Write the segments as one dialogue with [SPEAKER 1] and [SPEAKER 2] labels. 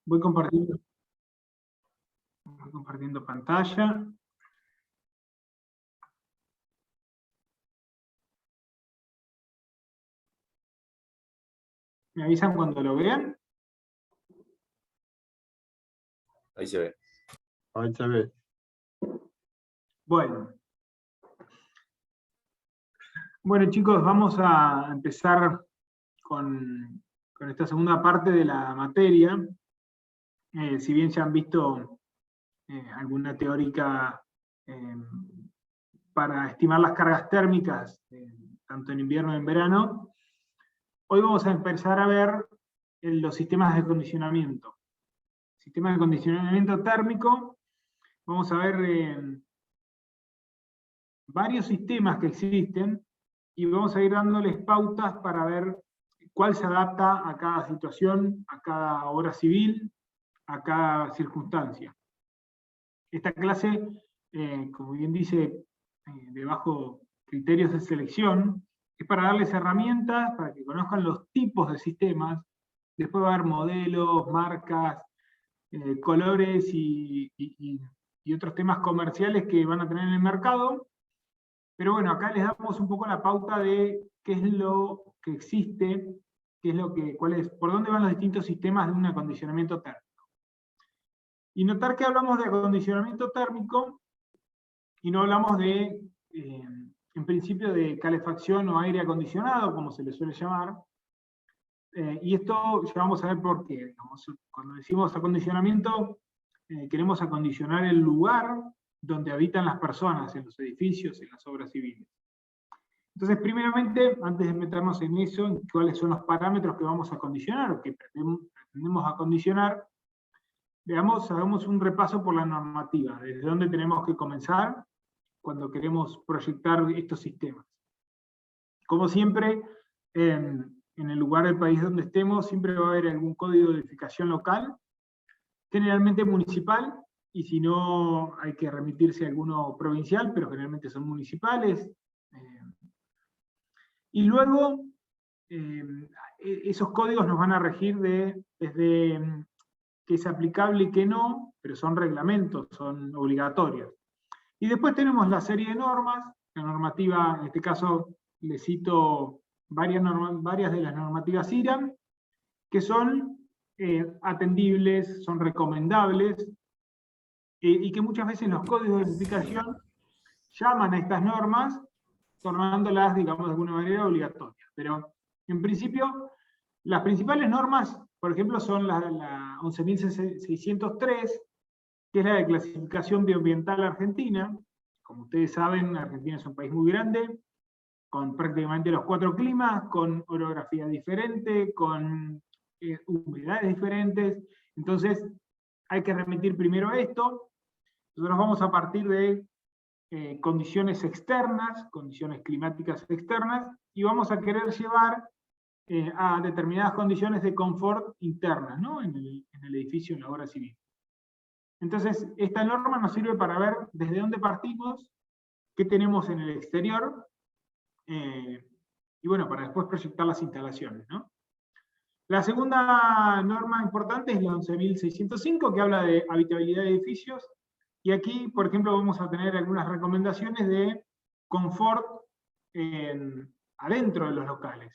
[SPEAKER 1] Voy compartiendo pantalla. ¿Me avisan cuando lo vean?
[SPEAKER 2] Ahí se ve.
[SPEAKER 3] Ahí se ve.
[SPEAKER 1] Bueno, chicos, vamos a empezar con esta segunda parte de la materia. Si bien ya han visto alguna teórica para estimar las cargas térmicas, tanto en invierno como en verano, hoy vamos a empezar a ver los sistemas de acondicionamiento. Sistemas de acondicionamiento térmico, vamos a ver varios sistemas que existen y vamos a ir dándoles pautas para ver cuál se adapta a cada situación, a cada obra civil, a cada circunstancia. Esta clase, como bien dice, de bajo criterios de selección, es para darles herramientas para que conozcan los tipos de sistemas. Después va a haber modelos, marcas, colores y otros temas comerciales que van a tener en el mercado. Pero bueno, acá les damos un poco la pauta de qué es lo que existe, qué es lo que, por dónde van los distintos sistemas de un acondicionamiento térmico. Y notar que hablamos de acondicionamiento térmico y no hablamos de, en principio, de calefacción o aire acondicionado, como se le suele llamar. Y esto ya vamos a ver por qué. Cuando decimos acondicionamiento, queremos acondicionar el lugar donde habitan las personas, en los edificios, en las obras civiles. Entonces, primeramente, antes de meternos en eso, en cuáles son los parámetros que vamos a acondicionar, o que pretendemos acondicionar, hagamos un repaso por la normativa, desde dónde tenemos que comenzar cuando queremos proyectar estos sistemas. Como siempre, en el lugar del país donde estemos, siempre va a haber algún código de edificación local, generalmente municipal, y si no, hay que remitirse a alguno provincial, pero generalmente son municipales. Y luego, esos códigos nos van a regir desde qué es aplicable y qué no, pero son reglamentos, son obligatorios. Y después tenemos la serie de normas, la normativa, en este caso les cito varias de las normativas IRAM, que son atendibles, son recomendables, y que muchas veces los códigos de edificación llaman a estas normas, tornándolas, digamos, de alguna manera obligatorias. Pero, en principio, las principales normas, por ejemplo, son la 11.603, que es la de clasificación bioambiental argentina. Como ustedes saben, Argentina es un país muy grande, con prácticamente los 4 climas, con orografía diferente, con humedades diferentes. Entonces, hay que remitir primero a esto. Nosotros vamos a partir de condiciones externas, condiciones climáticas externas, y vamos a querer llevar a determinadas condiciones de confort internas, ¿no? en el edificio, en la obra civil. Entonces, esta norma nos sirve para ver desde dónde partimos, qué tenemos en el exterior, y bueno, para después proyectar las instalaciones, ¿no? La segunda norma importante es la 11.605, que habla de habitabilidad de edificios, y aquí, por ejemplo, vamos a tener algunas recomendaciones de confort adentro de los locales.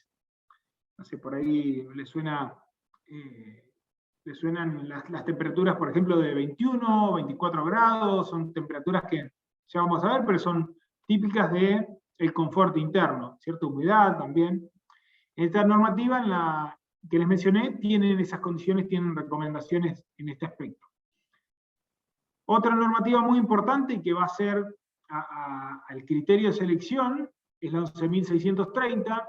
[SPEAKER 1] No sé, por ahí le suenan las temperaturas, por ejemplo, de 21, 24 grados, son temperaturas que ya vamos a ver, pero son típicas del confort interno, cierta humedad también. Esta normativa, que les mencioné, tienen esas condiciones, tienen recomendaciones en este aspecto. Otra normativa muy importante y que va a ser al criterio de selección es la 11.630.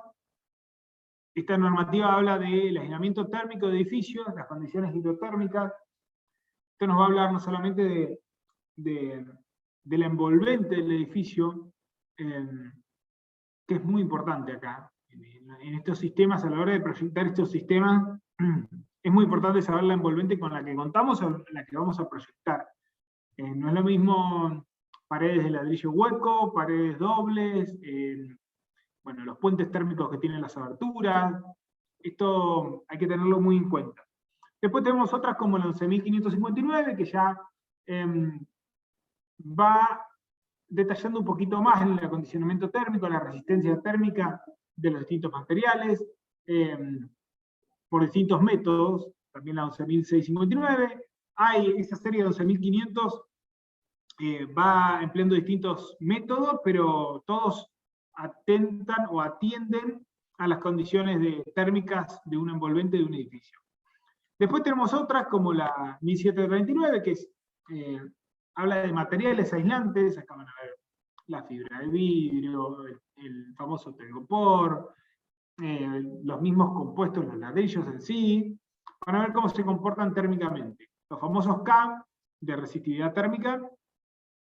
[SPEAKER 1] Esta normativa habla del aislamiento térmico de edificios, las condiciones hidrotérmicas. Esto nos va a hablar no solamente de la envolvente del edificio, que es muy importante acá. En estos sistemas, a la hora de proyectar estos sistemas, es muy importante saber la envolvente con la que contamos o la que vamos a proyectar. No es lo mismo paredes de ladrillo hueco, paredes dobles, bueno, los puentes térmicos que tienen las aberturas. Esto hay que tenerlo muy en cuenta. Después tenemos otras como la 11.559, que ya va detallando un poquito más el acondicionamiento térmico, la resistencia térmica de los distintos materiales, por distintos métodos, también la 11.659. Hay esta serie de 11.500, va empleando distintos métodos, pero todos atentan o atienden a las condiciones térmicas de un envolvente de un edificio. Después tenemos otras como la 1739, que habla de materiales aislantes. Acá van a ver la fibra de vidrio, el famoso telgopor, los mismos compuestos, los ladrillos en sí. Van a ver cómo se comportan térmicamente. Los famosos K de resistividad térmica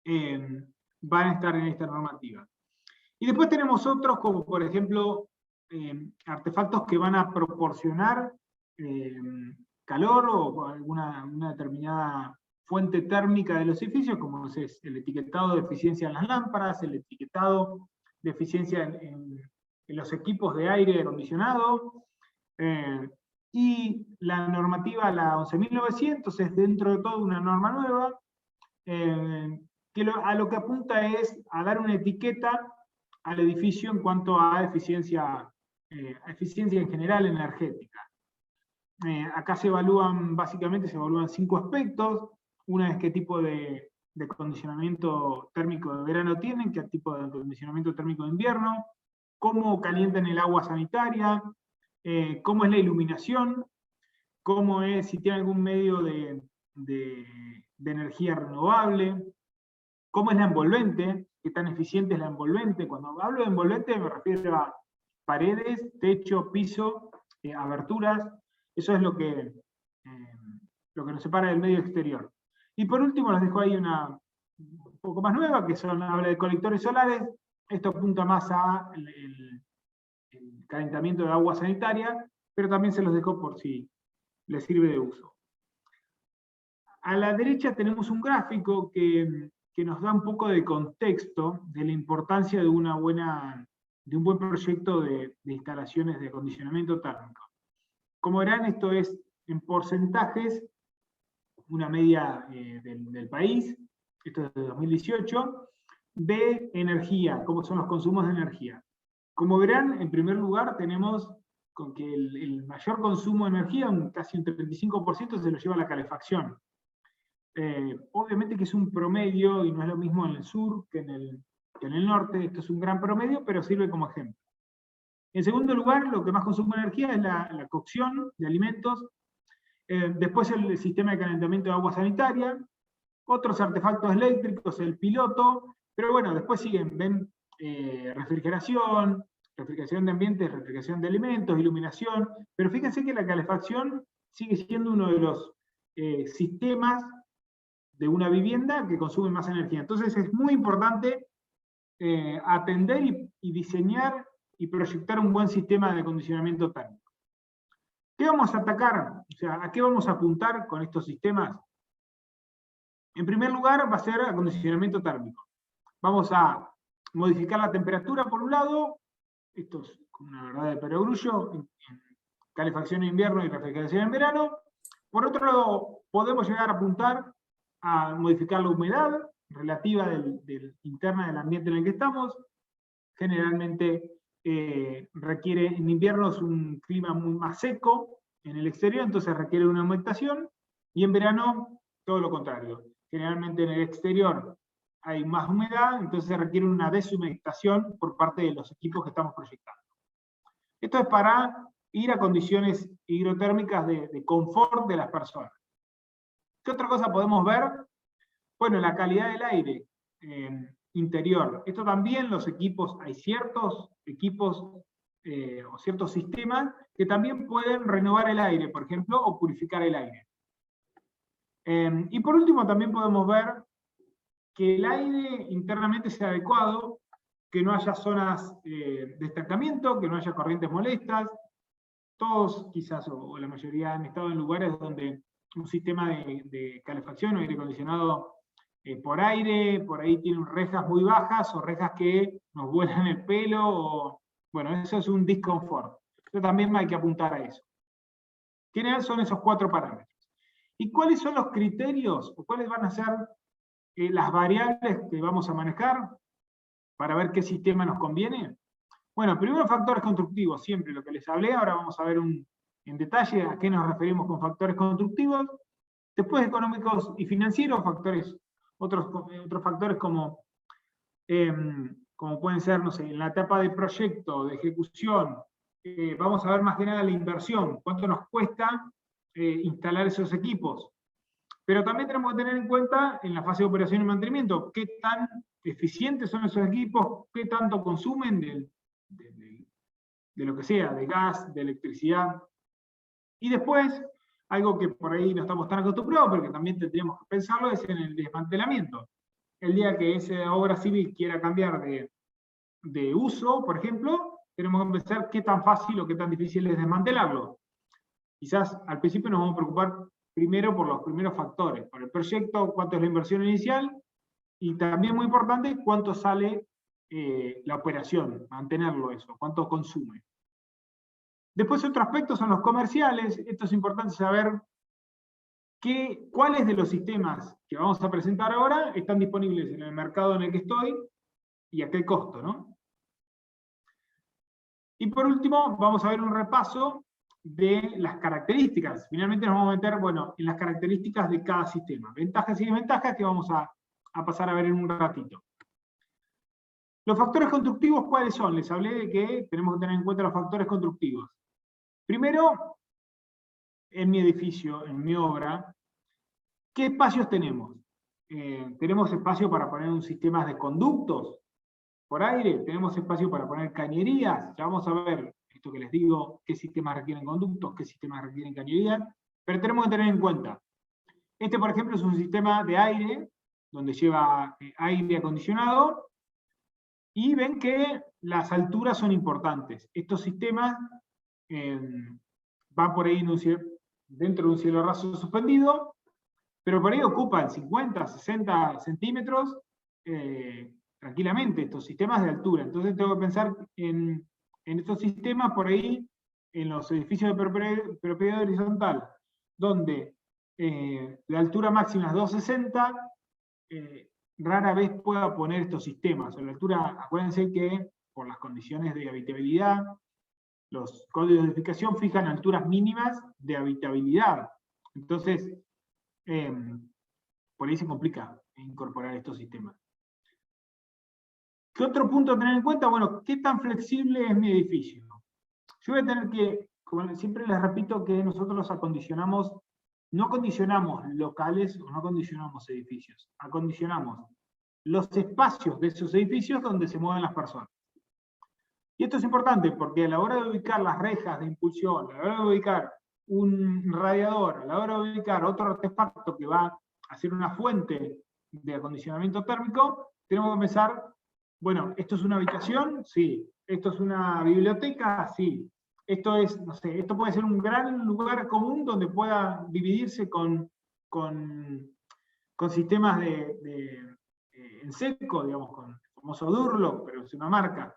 [SPEAKER 1] van a estar en esta normativa. Y después tenemos otros como por ejemplo artefactos que van a proporcionar calor o una determinada fuente térmica de los edificios, como es el etiquetado de eficiencia en las lámparas, el etiquetado de eficiencia en los equipos de aire acondicionado, y la normativa, la 11.900, es dentro de todo una norma nueva, que a lo que apunta es a dar una etiqueta al edificio en cuanto a eficiencia en general energética. Acá básicamente se evalúan 5 aspectos. Una es qué tipo de acondicionamiento térmico de verano tienen, qué tipo de acondicionamiento térmico de invierno, cómo calientan el agua sanitaria, cómo es la iluminación, cómo es, si tiene algún medio de energía renovable, cómo es la envolvente, qué tan eficiente es la envolvente. Cuando hablo de envolvente me refiero a paredes, techo, piso, aberturas. Eso es lo que nos separa del medio exterior. Y por último les dejo ahí una un poco más nueva, que habla de colectores solares. Esto apunta más a el calentamiento de agua sanitaria, pero también se los dejo por si les sirve de uso. A la derecha tenemos un gráfico que nos da un poco de contexto de la importancia de un buen proyecto de instalaciones de acondicionamiento térmico. Como verán, esto es en porcentajes, una media del país, esto es de 2018, de energía, cómo son los consumos de energía. Como verán, en primer lugar tenemos con que el mayor consumo de energía, casi un 35%, se lo lleva la calefacción. Obviamente que es un promedio, y no es lo mismo en el sur que en el norte. Esto es un gran promedio, pero sirve como ejemplo. En segundo lugar, lo que más consume energía es la cocción de alimentos. Después el sistema de calentamiento de agua sanitaria, otros artefactos eléctricos, el piloto, pero bueno, después ven refrigeración de ambientes, refrigeración de alimentos, iluminación, pero fíjense que la calefacción sigue siendo uno de los sistemas de una vivienda que consume más energía. Entonces es muy importante atender y diseñar y proyectar un buen sistema de acondicionamiento térmico. ¿Qué vamos a atacar? O sea, ¿a qué vamos a apuntar con estos sistemas? En primer lugar, va a ser acondicionamiento térmico. Vamos a modificar la temperatura por un lado, esto es una verdad de perogrullo, en calefacción en invierno y refrigeración en verano. Por otro lado, podemos llegar a apuntar a modificar la humedad relativa interna del ambiente en el que estamos. Generalmente requiere, en invierno es un clima muy más seco en el exterior, entonces requiere una humectación, y en verano todo lo contrario. Generalmente en el exterior hay más humedad, entonces requiere una deshumectación por parte de los equipos que estamos proyectando. Esto es para ir a condiciones hidrotérmicas de confort de las personas. ¿Qué otra cosa podemos ver? Bueno, la calidad del aire interior. Esto también los equipos, hay ciertos equipos o ciertos sistemas que también pueden renovar el aire, por ejemplo, o purificar el aire. Y por último también podemos ver que el aire internamente sea adecuado, que no haya zonas de estancamiento, que no haya corrientes molestas. Todos quizás, o la mayoría, han estado en lugares donde un sistema de calefacción o aire acondicionado por aire, por ahí tienen rejas muy bajas o rejas que nos vuelan el pelo, bueno, eso es un disconfort. Pero también hay que apuntar a eso. ¿Quiénes son esos 4 parámetros? ¿Y cuáles son los criterios o cuáles van a ser las variables que vamos a manejar para ver qué sistema nos conviene? Bueno, primero factores constructivos, siempre lo que les hablé, ahora vamos a ver en detalle a qué nos referimos con factores constructivos. Después económicos y financieros, otros factores como pueden ser, no sé, en la etapa de proyecto, de ejecución, vamos a ver más que nada la inversión, cuánto nos cuesta instalar esos equipos. Pero también tenemos que tener en cuenta en la fase de operación y mantenimiento, qué tan eficientes son esos equipos, qué tanto consumen de lo que sea, de gas, de electricidad. Y después, algo que por ahí no estamos tan acostumbrados, pero que también tendríamos que pensarlo, es en el desmantelamiento. El día que esa obra civil quiera cambiar de uso, por ejemplo, tenemos que pensar qué tan fácil o qué tan difícil es desmantelarlo. Quizás al principio nos vamos a preocupar primero por los primeros factores, por el proyecto, cuánto es la inversión inicial, y también muy importante, cuánto sale la operación, mantenerlo eso, cuánto consume. Después otro aspecto son los comerciales. Esto es importante saber cuáles de los sistemas que vamos a presentar ahora están disponibles en el mercado en el que estoy y a qué costo, ¿no? Y por último, vamos a ver un repaso de las características. Finalmente nos vamos a meter, bueno, en las características de cada sistema. Ventajas y desventajas que vamos a pasar a ver en un ratito. Los factores constructivos, ¿cuáles son? Les hablé de que tenemos que tener en cuenta los factores constructivos. Primero, en mi edificio, en mi obra, ¿qué espacios tenemos? Tenemos espacio para poner un sistema de conductos por aire, tenemos espacio para poner cañerías, ya vamos a ver esto que les digo, qué sistemas requieren conductos, qué sistemas requieren cañerías, pero tenemos que tener en cuenta. Este, por ejemplo, es un sistema de aire, donde lleva aire acondicionado, y ven que las alturas son importantes. Estos sistemas van por ahí dentro de un cielo raso suspendido, pero por ahí ocupan 50, 60 centímetros tranquilamente, estos sistemas de altura. Entonces tengo que pensar en estos sistemas por ahí, en los edificios de propiedad horizontal, donde la altura máxima es 260, rara vez pueda poner estos sistemas. A la altura, acuérdense que por las condiciones de habitabilidad, los códigos de edificación fijan alturas mínimas de habitabilidad. Entonces, por ahí se complica incorporar estos sistemas. ¿Qué otro punto a tener en cuenta? Bueno, ¿qué tan flexible es mi edificio? Yo voy a tener que, como siempre les repito, que nosotros acondicionamos, no acondicionamos locales o no acondicionamos edificios, acondicionamos los espacios de esos edificios donde se mueven las personas. Y esto es importante porque a la hora de ubicar las rejas de impulsión, a la hora de ubicar un radiador, a la hora de ubicar otro artefacto que va a ser una fuente de acondicionamiento térmico, tenemos que pensar, bueno, ¿esto es una habitación? Sí. ¿Esto es una biblioteca? Sí. Esto es, no sé, esto puede ser un gran lugar común donde pueda dividirse con sistemas en seco, digamos, con el famoso Durlock, pero es una marca.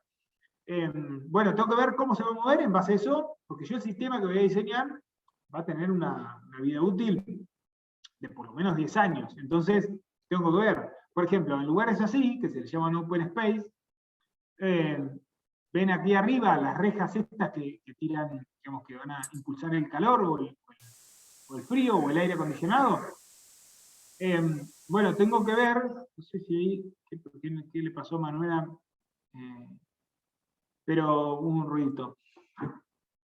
[SPEAKER 1] Bueno, tengo que ver cómo se va a mover en base a eso, porque yo el sistema que voy a diseñar va a tener una vida útil de por lo menos 10 años. Entonces, tengo que ver, por ejemplo, en lugares así, que se les llaman open space, ven aquí arriba las rejas estas que tiran, digamos, que van a impulsar el calor o el frío o el aire acondicionado. Bueno, tengo que ver, no sé si ahí, qué le pasó a Manuela, pero hubo un ruidito.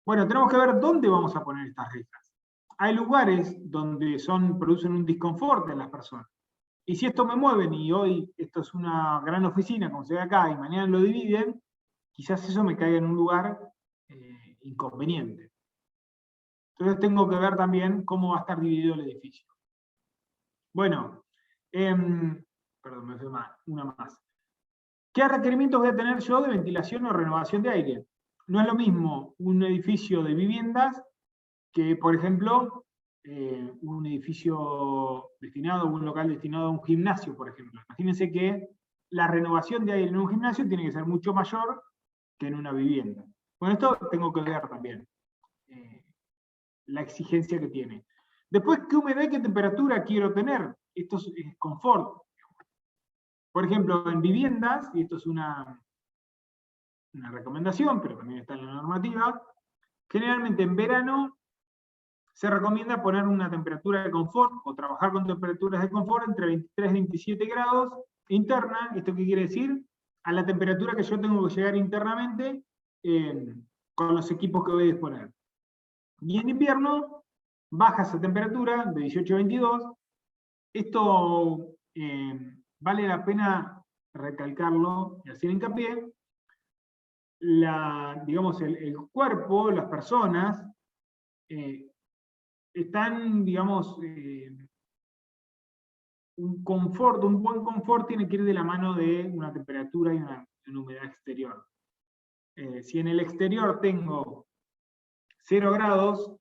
[SPEAKER 1] Bueno, tenemos que ver dónde vamos a poner estas rejas. Hay lugares donde producen un disconfort en las personas. Y si esto me mueven, y hoy esto es una gran oficina, como se ve acá, y mañana lo dividen, quizás eso me caiga en un lugar inconveniente. Entonces tengo que ver también cómo va a estar dividido el edificio. Bueno, perdón, me fue una más. ¿Qué requerimientos voy a tener yo de ventilación o renovación de aire? No es lo mismo un edificio de viviendas que, por ejemplo, un edificio destinado, un local destinado a un gimnasio, por ejemplo. Imagínense que la renovación de aire en un gimnasio tiene que ser mucho mayor que en una vivienda. Bueno, esto tengo que ver también la exigencia que tiene. Después, ¿qué humedad y qué temperatura quiero tener? Esto es confort. Por ejemplo, en viviendas, y esto es una recomendación, pero también está en la normativa, generalmente en verano se recomienda poner una temperatura de confort o trabajar con temperaturas de confort entre 23 y 27 grados interna. ¿Esto qué quiere decir? A la temperatura que yo tengo que llegar internamente con los equipos que voy a disponer. Y en invierno baja esa temperatura de 18 a 22. Esto vale la pena recalcarlo y hacer hincapié. Digamos, el cuerpo, las personas, están, digamos, un buen confort tiene que ir de la mano de una temperatura y una humedad exterior. Si en el exterior tengo 0 grados,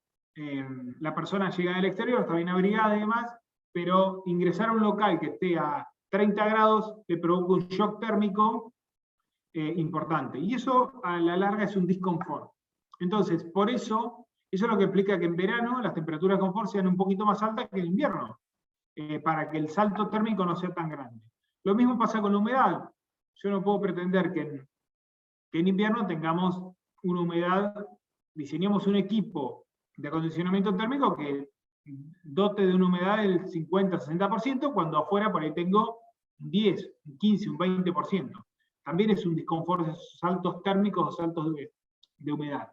[SPEAKER 1] la persona llega del exterior, está bien abrigada y demás, pero ingresar a un local que esté a 30 grados le provoca un shock térmico importante. Y eso a la larga es un disconfort. Entonces, por eso es lo que explica que en verano las temperaturas de confort sean un poquito más altas que en invierno, para que el salto térmico no sea tan grande. Lo mismo pasa con la humedad. Yo no puedo pretender que en invierno tengamos una humedad, diseñemos un equipo de acondicionamiento térmico que dote de una humedad del 50-60%, cuando afuera por ahí tengo 10, 15, un 20%. También es un disconfort de esos saltos térmicos o saltos de humedad.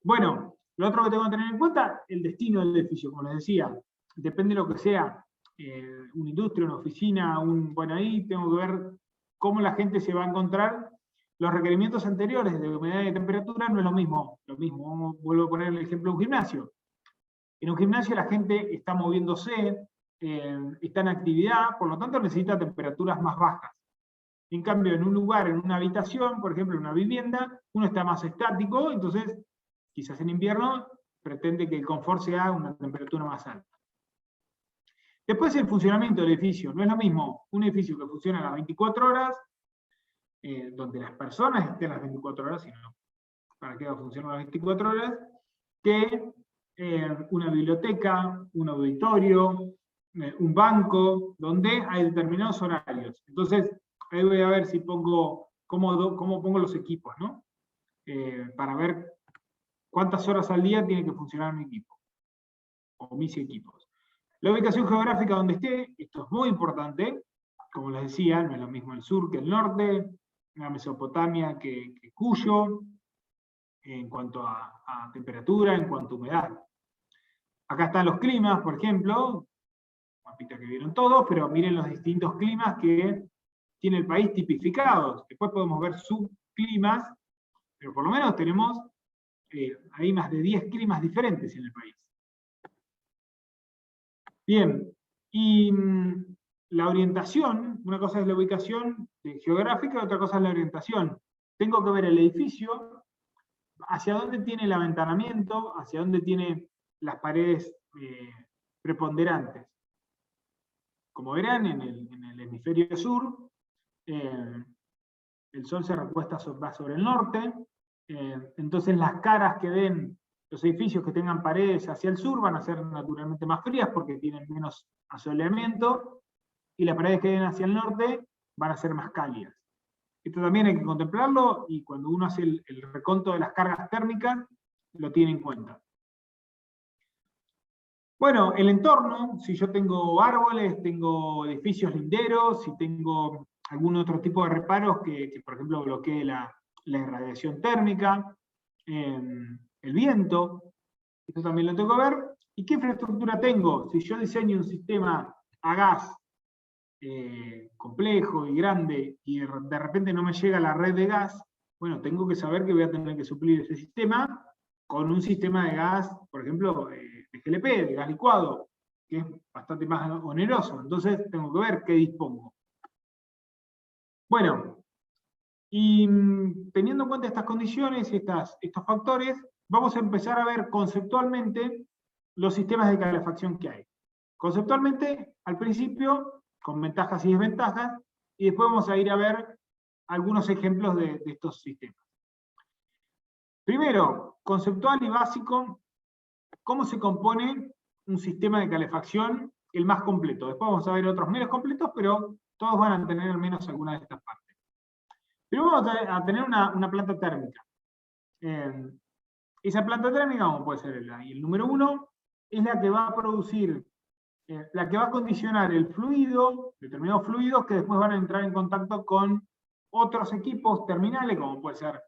[SPEAKER 1] Bueno, lo otro que tengo que tener en cuenta, el destino del edificio, como les decía, depende de lo que sea, una industria, una oficina, bueno, ahí tengo que ver cómo la gente se va a encontrar. Los requerimientos anteriores de humedad y temperatura no es lo mismo. Vuelvo a poner el ejemplo de un gimnasio. En un gimnasio la gente está moviéndose, está en actividad, por lo tanto necesita temperaturas más bajas. En cambio, en un lugar, en una habitación, por ejemplo, en una vivienda, uno está más estático, entonces quizás en invierno pretende que el confort sea una temperatura más alta. Después el funcionamiento del edificio. No es lo mismo un edificio que funciona a las 24 horas, donde las personas estén las 24 horas, sino para qué va a funcionar las 24 horas, que una biblioteca, un auditorio, un banco, donde hay determinados horarios. Entonces, ahí voy a ver si pongo, cómo pongo los equipos, ¿no? Para ver cuántas horas al día tiene que funcionar mi equipo, o mis equipos. La ubicación geográfica donde esté, esto es muy importante, como les decía, no es lo mismo el sur que el norte, la Mesopotamia que Cuyo, en cuanto a temperatura, en cuanto a humedad. Acá están los climas, por ejemplo, mapita que vieron todos, pero miren los distintos climas que tiene el país tipificados. Después podemos ver subclimas, pero por lo menos tenemos, hay más de 10 climas diferentes en el país. Bien, y la orientación, una cosa es la ubicación geográfica, otra cosa es la orientación. Tengo que ver el edificio, hacia dónde tiene el aventanamiento, hacia dónde tiene las paredes preponderantes. Como verán, en el hemisferio sur, el sol se recuesta sobre el norte, entonces las caras que den los edificios que tengan paredes hacia el sur van a ser naturalmente más frías porque tienen menos asoleamiento, y las paredes que den hacia el norte van a ser más cálidas. Esto también hay que contemplarlo, y cuando uno hace el reconto de las cargas térmicas, lo tiene en cuenta. Bueno, el entorno, si yo tengo árboles, tengo edificios linderos, si tengo algún otro tipo de reparos que por ejemplo, bloquee la irradiación térmica, el viento, esto también lo tengo que ver. ¿Y qué infraestructura tengo? Si yo diseño un sistema a gas complejo y grande, y de repente no me llega la red de gas, bueno, tengo que saber que voy a tener que suplir ese sistema con un sistema de gas, por ejemplo, de GLP, de gas licuado, que es bastante más oneroso. Entonces tengo que ver qué dispongo. Bueno, y teniendo en cuenta estas condiciones y estos factores, vamos a empezar a ver conceptualmente los sistemas de calefacción que hay. Conceptualmente, al principio, con ventajas y desventajas, y después vamos a ir a ver algunos ejemplos de estos sistemas. Primero, conceptual y básico, cómo se compone un sistema de calefacción, el más completo. Después vamos a ver otros menos completos, pero todos van a tener al menos alguna de estas partes. Pero vamos a tener una planta térmica. Esa planta térmica, como puede ser el número 1, es la que va a producir, la que va a condicionar el fluido, determinados fluidos que después van a entrar en contacto con otros equipos terminales, como puede ser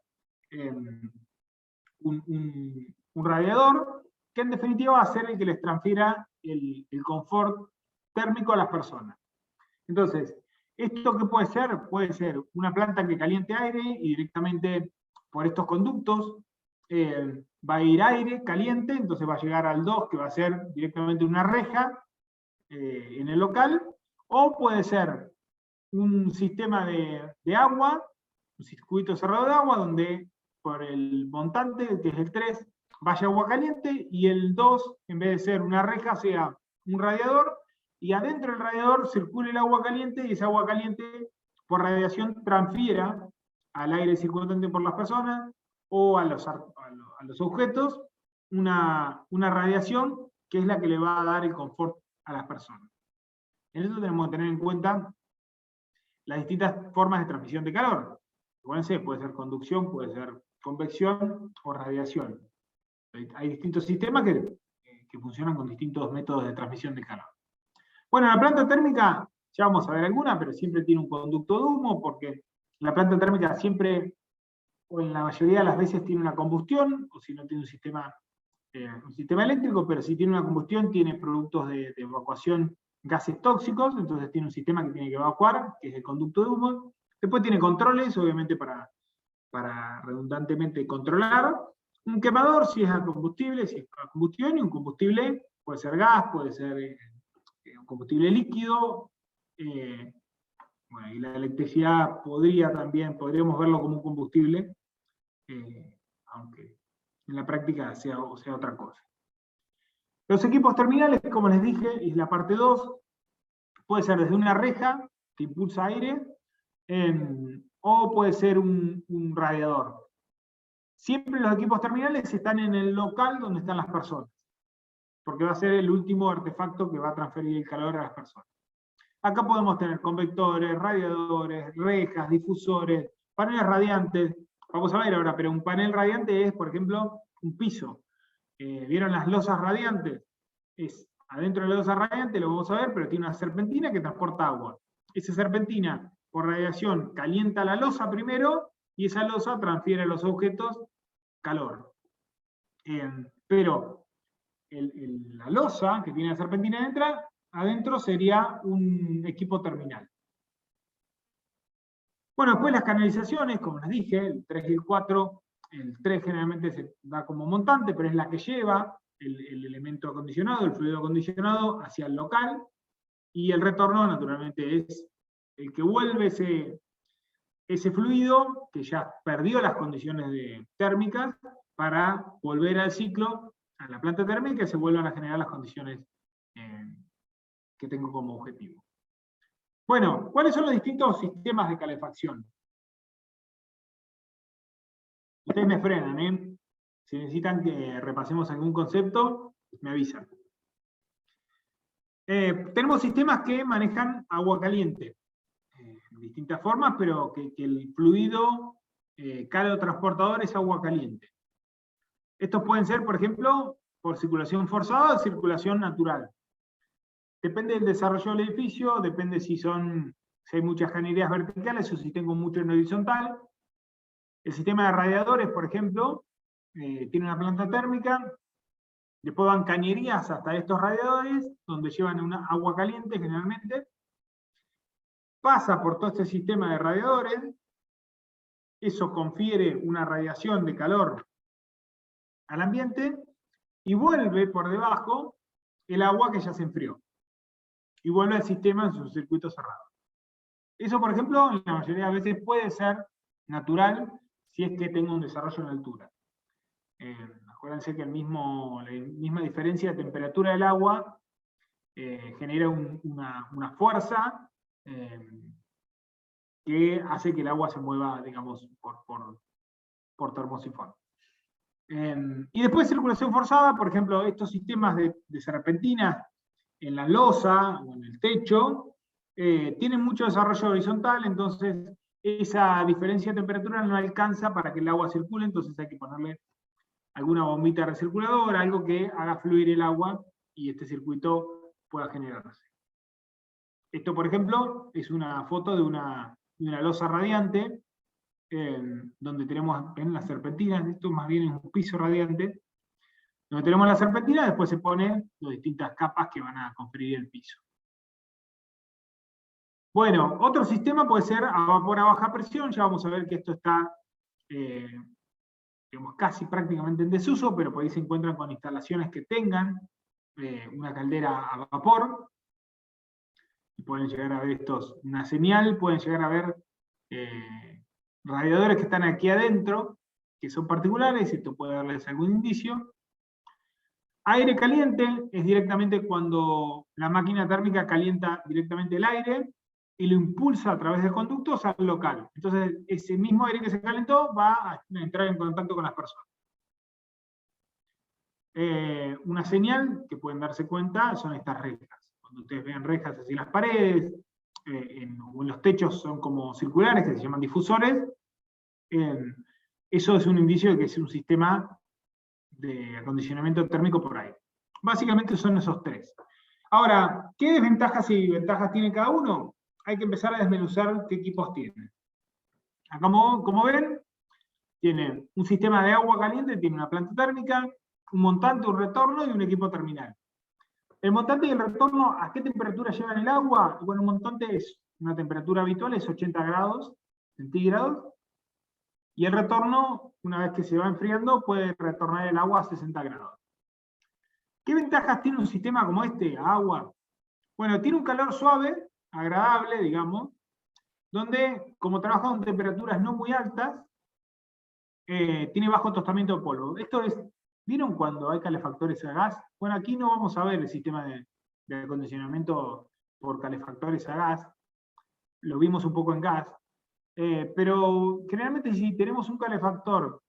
[SPEAKER 1] un radiador, que en definitiva va a ser el que les transfiera el confort térmico a las personas. Entonces, ¿esto qué puede ser? Puede ser una planta que caliente aire y directamente por estos conductos va a ir aire caliente, entonces va a llegar al 2, que va a ser directamente una reja en el local, o puede ser un sistema de agua, un circuito cerrado de agua, donde por el montante, que es el 3, vaya agua caliente, y el 2, en vez de ser una reja, sea un radiador, y adentro del radiador circule el agua caliente, y esa agua caliente, por radiación, transfiera al aire circundante por las personas, o a los objetos, una radiación que es la que le va a dar el confort a las personas. En eso tenemos que tener en cuenta las distintas formas de transmisión de calor. Acuérdense, puede ser conducción, puede ser convección o radiación. Hay distintos sistemas que funcionan con distintos métodos de transmisión de calor. Bueno, la planta térmica, ya vamos a ver alguna, pero siempre tiene un conducto de humo, porque la planta térmica siempre, o en la mayoría de las veces, tiene una combustión, o si no tiene un sistema eléctrico, pero si tiene una combustión, tiene productos de evacuación, gases tóxicos, entonces tiene un sistema que tiene que evacuar, que es el conducto de humo. Después tiene controles, obviamente para redundantemente controlar. Un quemador, si es a combustible, si es a combustión, y un combustible puede ser gas, puede ser un combustible líquido, bueno, y la electricidad podríamos verlo como un combustible, aunque en la práctica sea otra cosa. Los equipos terminales, como les dije, es la parte 2, puede ser desde una reja que impulsa aire, o puede ser un radiador. Siempre los equipos terminales están en el local donde están las personas, porque va a ser el último artefacto que va a transferir el calor a las personas. Acá podemos tener convectores, radiadores, rejas, difusores, paneles radiantes. Vamos a ver ahora, pero un panel radiante es, por ejemplo, un piso. ¿Vieron las losas radiantes? Adentro de la losa radiante, lo vamos a ver, pero tiene una serpentina que transporta agua. Esa serpentina, por radiación, calienta la losa primero, y esa losa transfiere a los objetos calor. Pero la losa, que tiene la serpentina adentro sería un equipo terminal. Bueno, después las canalizaciones, como les dije, el 3 y el 4, el 3 generalmente se da como montante, pero es la que lleva el elemento acondicionado, el fluido acondicionado hacia el local, y el retorno naturalmente es el que vuelve ese fluido que ya perdió las condiciones térmicas para volver al ciclo, a la planta térmica, y se vuelvan a generar las condiciones que tengo como objetivo. Bueno, ¿cuáles son los distintos sistemas de calefacción? Ustedes me frenan, ¿eh? Si necesitan que repasemos algún concepto, me avisan. Tenemos sistemas que manejan agua caliente, en distintas formas, pero que el fluido cálido transportador es agua caliente. Estos pueden ser, por ejemplo, por circulación forzada o circulación natural. Depende del desarrollo del edificio, depende si hay muchas cañerías verticales o si tengo mucho en horizontal. El sistema de radiadores, por ejemplo, tiene una planta térmica, después van cañerías hasta estos radiadores, donde llevan una agua caliente generalmente, pasa por todo este sistema de radiadores, eso confiere una radiación de calor al ambiente, y vuelve por debajo el agua que ya se enfrió, y vuelve al sistema en su circuito cerrado. Eso, por ejemplo, en la mayoría de veces puede ser natural si es que tengo un desarrollo en altura. Acuérdense que la misma diferencia de temperatura del agua genera una fuerza que hace que el agua se mueva, digamos, por termosifón. Y después circulación forzada, por ejemplo, estos sistemas de serpentinas en la losa o en el techo, tienen mucho desarrollo horizontal, entonces esa diferencia de temperatura no alcanza para que el agua circule, entonces hay que ponerle alguna bombita recirculadora, algo que haga fluir el agua y este circuito pueda generarse. Esto, por ejemplo, es una foto de una losa radiante, donde tenemos en las serpentinas, esto más bien es un piso radiante, donde tenemos la serpentina, después se ponen las distintas capas que van a conferir el piso. Bueno, otro sistema puede ser a vapor a baja presión, ya vamos a ver que esto está digamos, casi prácticamente en desuso, pero por ahí se encuentran con instalaciones que tengan una caldera a vapor, y pueden llegar a ver una señal, pueden llegar a ver radiadores que están aquí adentro, que son particulares, esto puede darles algún indicio. Aire caliente es directamente cuando la máquina térmica calienta directamente el aire y lo impulsa a través de conductos al local. Entonces, ese mismo aire que se calentó va a entrar en contacto con las personas. Una señal que pueden darse cuenta son estas rejas. Cuando ustedes ven rejas así en las paredes, o en los techos son como circulares, que se llaman difusores, eso es un indicio de que es un sistema de acondicionamiento térmico por aire. Básicamente son esos tres. Ahora, ¿qué desventajas y ventajas tiene cada uno? Hay que empezar a desmenuzar qué equipos tienen. Acá, como ven, tiene un sistema de agua caliente, tiene una planta térmica, un montante, un retorno y un equipo terminal. El montante y el retorno, ¿a qué temperatura llevan el agua? Bueno, un montante es una temperatura habitual, es 80 grados centígrados, y el retorno, una vez que se va enfriando, puede retornar el agua a 60 grados. ¿Qué ventajas tiene un sistema como este, agua? Bueno, tiene un calor suave, agradable, digamos, donde, como trabaja con temperaturas no muy altas, tiene bajo tostamiento de polvo. Esto es, ¿vieron cuando hay calefactores a gas? Bueno, aquí no vamos a ver el sistema de acondicionamiento por calefactores a gas, lo vimos un poco en gas, pero generalmente si tenemos un calefactor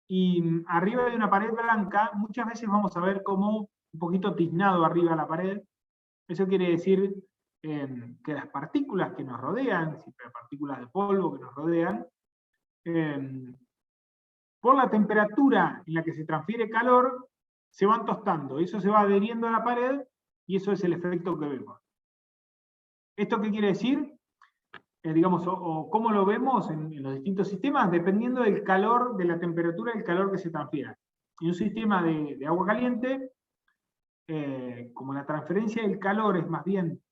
[SPEAKER 1] y arriba de una pared blanca, muchas veces vamos a ver como un poquito tiznado arriba de la pared. Eso quiere decir que las partículas que nos rodean, las partículas de polvo que nos rodean, por la temperatura en la que se transfiere calor, se van tostando. Eso se va adheriendo a la pared y eso es el efecto que vemos. ¿Esto qué quiere decir? Digamos, o cómo lo vemos en los distintos sistemas, dependiendo del calor, de la temperatura del calor que se transfiera. En un sistema de agua caliente, como la transferencia del calor es más bien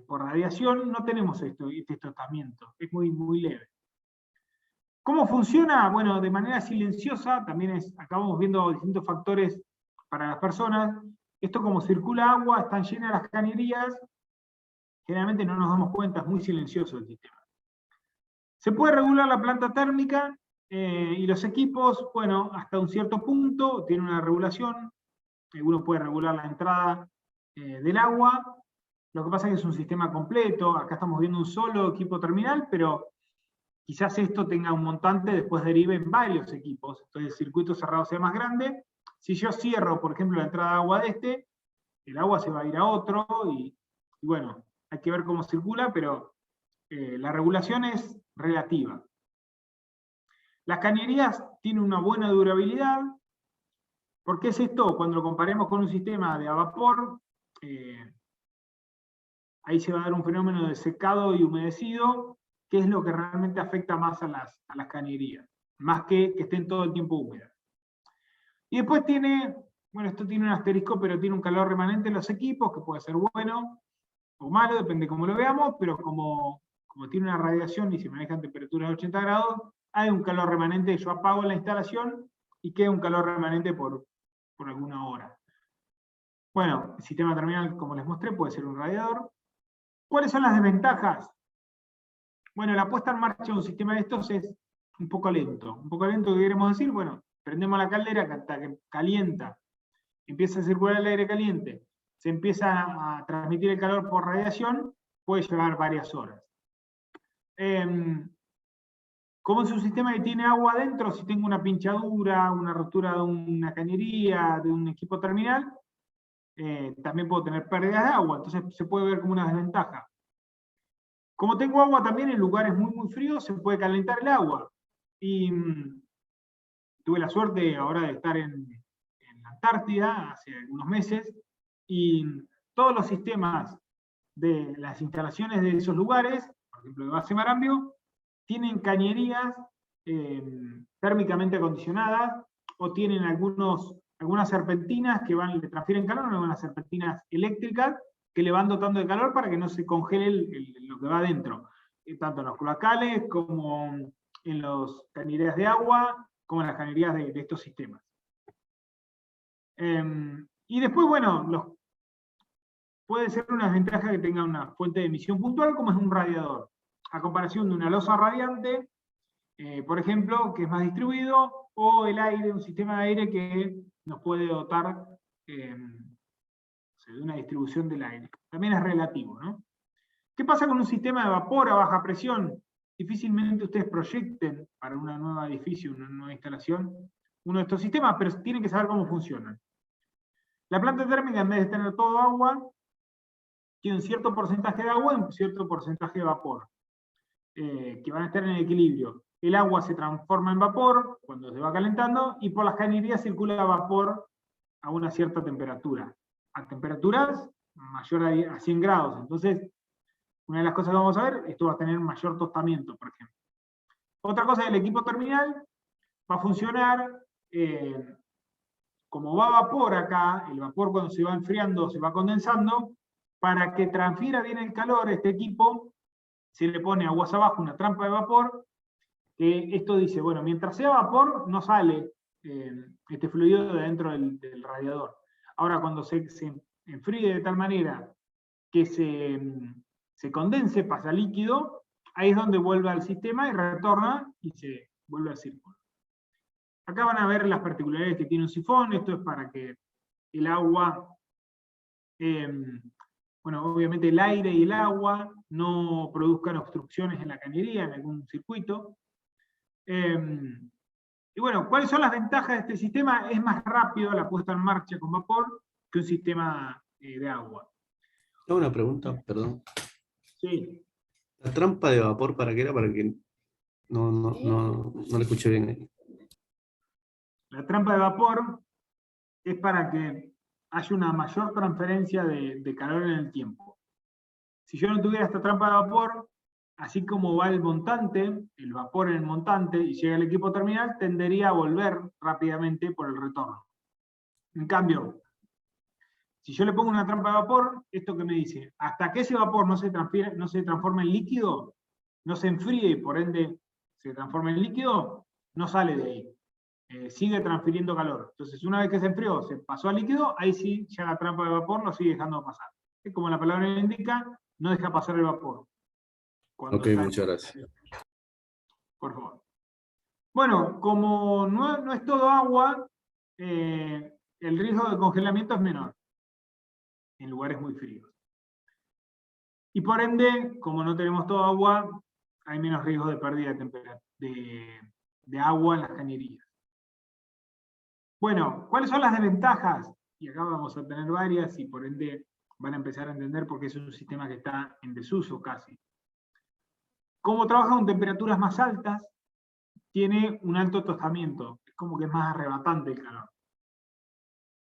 [SPEAKER 1] por radiación, no tenemos este tostamiento, es muy, muy leve. ¿Cómo funciona? Bueno, de manera silenciosa, también acá vamos viendo distintos factores para las personas. Esto como circula agua, están llenas las cañerías, generalmente no nos damos cuenta, es muy silencioso el sistema. Se puede regular la planta térmica y los equipos, bueno, hasta un cierto punto, tiene una regulación. Uno puede regular la entrada del agua. Lo que pasa es que es un sistema completo. Acá estamos viendo un solo equipo terminal, pero quizás esto tenga un montante, después derive en varios equipos. Entonces el circuito cerrado sea más grande. Si yo cierro, por ejemplo, la entrada de agua de este, el agua se va a ir a otro, y bueno, hay que ver cómo circula, pero la regulación es relativa. Las cañerías tienen una buena durabilidad. ¿Por qué es esto? Cuando lo comparemos con un sistema de a vapor, ahí se va a dar un fenómeno de secado y humedecido, que es lo que realmente afecta más a las cañerías, más que estén todo el tiempo húmedas. Y después tiene, bueno, esto tiene un asterisco, pero tiene un calor remanente en los equipos, que puede ser bueno o malo, depende cómo lo veamos, pero como tiene una radiación y se maneja en temperaturas de 80 grados, hay un calor remanente, yo apago la instalación y queda un calor remanente por alguna hora. Bueno, el sistema terminal, como les mostré, puede ser un radiador. ¿Cuáles son las desventajas? Bueno, la puesta en marcha de un sistema de estos es un poco lento. Un poco lento, ¿qué queremos decir? Bueno, prendemos la caldera, hasta que calienta, empieza a circular el aire caliente, se empieza a transmitir el calor por radiación, puede llevar varias horas. Como es un sistema que tiene agua adentro, si tengo una pinchadura, una rotura de una cañería, de un equipo terminal, también puedo tener pérdidas de agua, entonces se puede ver como una desventaja. Como tengo agua también en lugares muy fríos, se puede calentar el agua. Y tuve la suerte ahora de estar en la Antártida hace algunos meses, y todos los sistemas de las instalaciones de esos lugares, por ejemplo de Base Marambio, tienen cañerías térmicamente acondicionadas, o tienen algunas serpentinas que le transfieren calor, algunas serpentinas eléctricas que le van dotando de calor para que no se congele lo que va adentro, tanto en los cloacales como en las cañerías de agua, como en las cañerías de estos sistemas. Y después, bueno, puede ser una desventaja que tenga una fuente de emisión puntual, como es un radiador, a comparación de una losa radiante, por ejemplo, que es más distribuido, o el aire, un sistema de aire que nos puede dotar de una distribución del aire. También es relativo, ¿no? ¿Qué pasa con un sistema de vapor a baja presión? Difícilmente ustedes proyecten para un nuevo edificio, una nueva instalación, uno de estos sistemas, pero tienen que saber cómo funcionan. La planta térmica, en vez de tener todo agua, tiene un cierto porcentaje de agua y un cierto porcentaje de vapor, que van a estar en equilibrio. El agua se transforma en vapor cuando se va calentando, y por las cañerías circula vapor a una cierta temperatura, a temperaturas mayor a 100 grados. Entonces, una de las cosas que vamos a ver, esto va a tener mayor tostamiento, por ejemplo. Otra cosa, el equipo terminal va a funcionar como va vapor acá, el vapor cuando se va enfriando se va condensando, para que transfiera bien el calor, este equipo se le pone aguas abajo una trampa de vapor, que esto dice, bueno, mientras sea vapor no sale este fluido de dentro del radiador. Ahora, cuando se enfríe de tal manera que se condense, pasa líquido, ahí es donde vuelve al sistema y retorna y se vuelve al círculo. Acá van a ver las particularidades que tiene un sifón. Esto es para que el agua, bueno, obviamente el aire y el agua no produzcan obstrucciones en la cañería, en algún circuito. Y bueno, ¿cuáles son las ventajas de este sistema? Es más rápido la puesta en marcha con vapor que un sistema de agua.
[SPEAKER 3] Tengo una pregunta, perdón.
[SPEAKER 1] Sí.
[SPEAKER 3] ¿La trampa de vapor para qué era? Para que no le escuché bien ahí.
[SPEAKER 1] La trampa de vapor es para que haya una mayor transferencia de calor en el tiempo. Si yo no tuviera esta trampa de vapor, así como va el montante, el vapor en el montante, y llega al equipo terminal, tendería a volver rápidamente por el retorno. En cambio, si yo le pongo una trampa de vapor, ¿esto qué me dice? Hasta que ese vapor no se transforme en líquido, no se enfríe y por ende se transforme en líquido, no sale de ahí. Sigue transfiriendo calor. Entonces, una vez que se enfrió, se pasó al líquido, ahí sí, ya la trampa de vapor lo sigue dejando pasar. Como la palabra le indica, no deja pasar el vapor.
[SPEAKER 3] Ok, muchas gracias.
[SPEAKER 1] Por favor. Bueno, como no es todo agua, el riesgo de congelamiento es menor en lugares muy fríos. Y por ende, como no tenemos todo agua, hay menos riesgo de pérdida de agua en las cañerías. Bueno, ¿cuáles son las desventajas? Y acá vamos a tener varias, y por ende van a empezar a entender por qué es un sistema que está en desuso casi. Como trabaja con temperaturas más altas, tiene un alto tostamiento, es como que es más arrebatante el calor.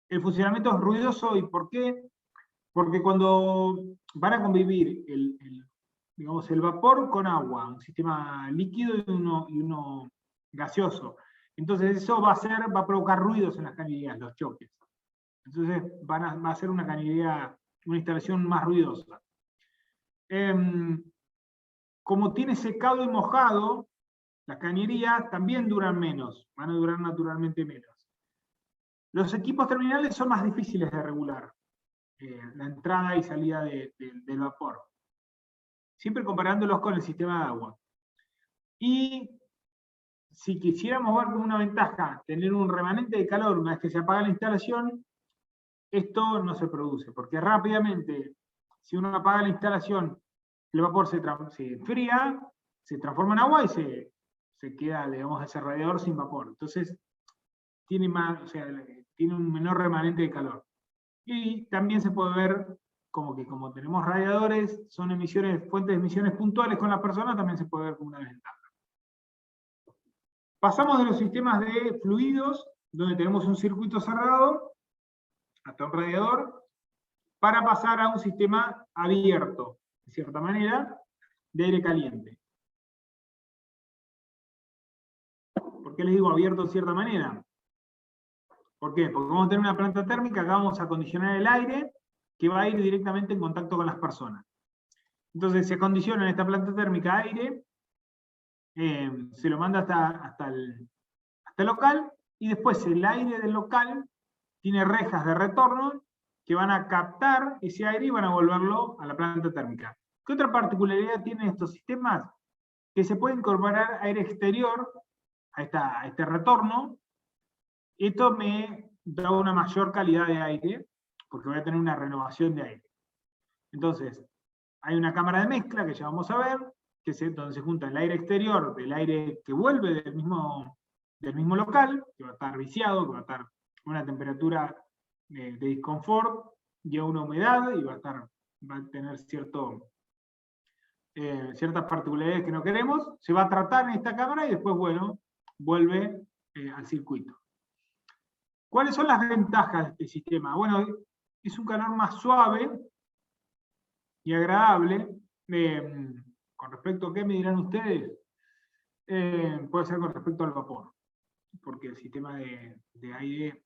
[SPEAKER 1] El funcionamiento es ruidoso, ¿y por qué? Porque cuando van a convivir digamos, el vapor con agua, un sistema líquido y uno gaseoso, entonces eso va a provocar ruidos en las cañerías, los choques. Entonces va a ser una cañería, una instalación más ruidosa. Como tiene secado y mojado, las cañerías también duran menos, van a durar naturalmente menos. Los equipos terminales son más difíciles de regular, la entrada y salida del vapor, siempre comparándolos con el sistema de agua. Y si quisiéramos ver como una ventaja tener un remanente de calor una vez que se apaga la instalación, esto no se produce, porque rápidamente, si uno apaga la instalación, el vapor se enfría, se transforma en agua y se se queda, digamos, ese radiador sin vapor. Entonces, tiene más, o sea, tiene un menor remanente de calor. Y también se puede ver como que como tenemos radiadores, son emisiones, fuentes de emisiones puntuales con las personas, también se puede ver como una desventaja. Pasamos de los sistemas de fluidos, donde tenemos un circuito cerrado, hasta un radiador, para pasar a un sistema abierto, de cierta manera, de aire caliente. ¿Por qué les digo abierto de cierta manera? ¿Por qué? Porque vamos a tener una planta térmica, acá vamos a acondicionar el aire, que va a ir directamente en contacto con las personas. Entonces se acondiciona en esta planta térmica aire, se lo manda hasta el local, y después el aire del local tiene rejas de retorno que van a captar ese aire y van a volverlo a la planta térmica. ¿Qué otra particularidad tienen estos sistemas? Que se puede incorporar aire exterior a este retorno. Esto me da una mayor calidad de aire, porque voy a tener una renovación de aire. Entonces, hay una cámara de mezcla que ya vamos a ver, que es donde se junta el aire exterior del aire que vuelve del mismo local, que va a estar viciado, que va a estar a una temperatura de disconfort y a una humedad, y va a tener ciertas particularidades que no queremos. Se va a tratar en esta cámara y después, bueno, vuelve al circuito. ¿Cuáles son las ventajas de este sistema? Bueno, es un calor más suave y agradable. ¿Con respecto a qué me dirán ustedes? Puede ser con respecto al vapor, porque el sistema de aire,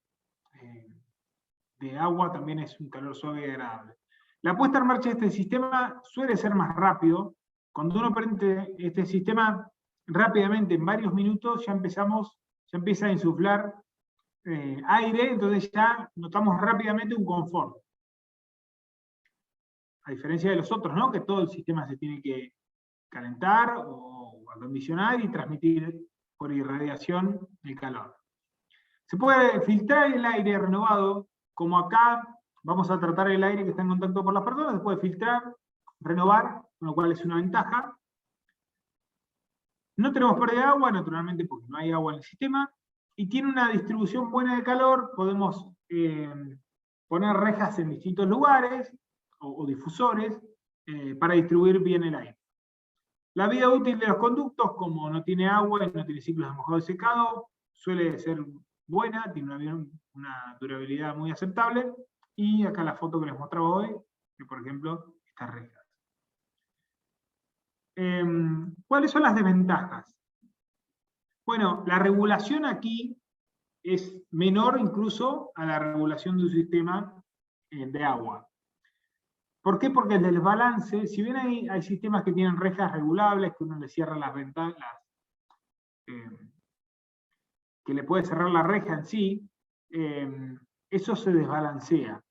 [SPEAKER 1] de agua, también es un calor suave y agradable. La puesta en marcha de este sistema suele ser más rápido. Cuando uno prende este sistema, rápidamente, en varios minutos, ya empieza a insuflar aire, entonces ya notamos rápidamente un confort. A diferencia de los otros, ¿no? Que todo el sistema se tiene que calentar o acondicionar y transmitir por irradiación el calor. Se puede filtrar el aire renovado, como acá vamos a tratar el aire que está en contacto con las personas, se puede filtrar, renovar, con lo cual es una ventaja. No tenemos pérdida de agua, naturalmente, porque no hay agua en el sistema, y tiene una distribución buena de calor. Podemos poner rejas en distintos lugares, o difusores, para distribuir bien el aire. La vida útil de los conductos, como no tiene agua y no tiene ciclos de mojado y secado, suele ser buena, tiene una durabilidad muy aceptable, y acá la foto que les mostraba hoy, que por ejemplo, estas rejas. ¿Cuáles son las desventajas? Bueno, la regulación aquí es menor incluso a la regulación de un sistema de agua. ¿Por qué? Porque el desbalance, si bien hay sistemas que tienen rejas regulables, que uno le cierra las ventanas, que le puede cerrar la reja en sí, eso se desbalancea.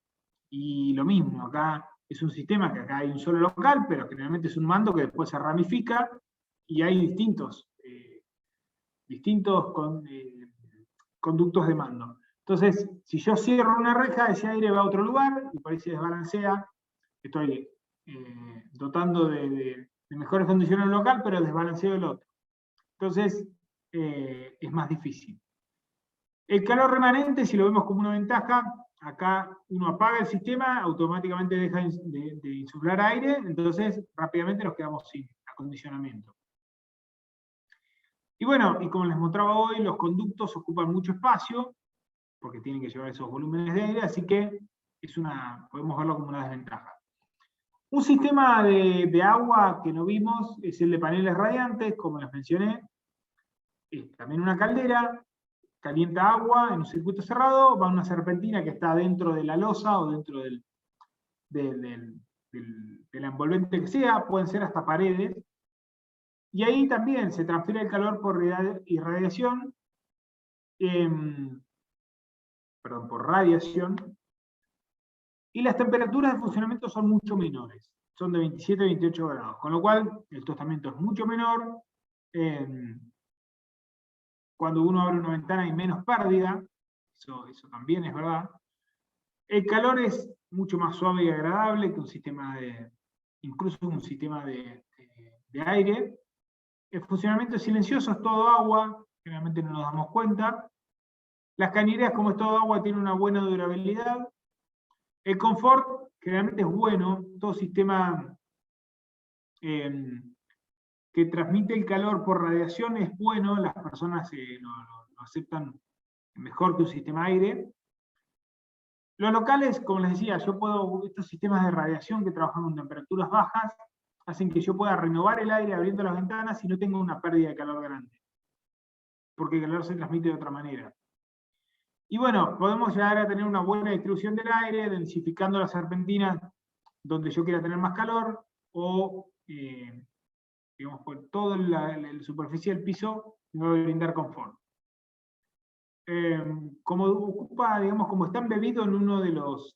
[SPEAKER 1] Y lo mismo, acá es un sistema que acá hay un solo local, pero generalmente es un mando que después se ramifica, y hay distintos conductos de mando. Entonces, si yo cierro una reja, ese aire va a otro lugar, y por ahí se desbalancea. Estoy dotando de mejores condiciones el local, pero desbalanceo el otro. Entonces, es más difícil. El calor remanente, si lo vemos como una ventaja, acá uno apaga el sistema, automáticamente deja de insuflar aire, entonces rápidamente nos quedamos sin acondicionamiento. Y bueno, y como les mostraba hoy, los conductos ocupan mucho espacio, porque tienen que llevar esos volúmenes de aire, así que podemos verlo como una desventaja. Un sistema de agua que no vimos es el de paneles radiantes, como les mencioné. Es también una caldera, calienta agua en un circuito cerrado, va a una serpentina que está dentro de la losa o dentro de la envolvente que sea, pueden ser hasta paredes, y ahí también se transfiere el calor por irradiación, por radiación, y las temperaturas de funcionamiento son mucho menores, son de 27 a 28 grados, con lo cual el tostamiento es mucho menor. Cuando uno abre una ventana hay menos pérdida, eso también es verdad. El calor es mucho más suave y agradable que incluso un sistema de aire. El funcionamiento es silencioso, es todo agua, generalmente no nos damos cuenta. Las cañerías, como es todo agua, tienen una buena durabilidad. El confort generalmente es bueno, todo sistema que transmite el calor por radiación es bueno, las personas lo aceptan mejor que un sistema aire. Los locales, como les decía, estos sistemas de radiación que trabajan con temperaturas bajas, hacen que yo pueda renovar el aire abriendo las ventanas y no tengo una pérdida de calor grande, porque el calor se transmite de otra manera. Y bueno, podemos llegar a tener una buena distribución del aire, densificando las serpentinas donde yo quiera tener más calor, o digamos, por toda la superficie del piso me va a brindar confort. Digamos, como está embebido en uno de los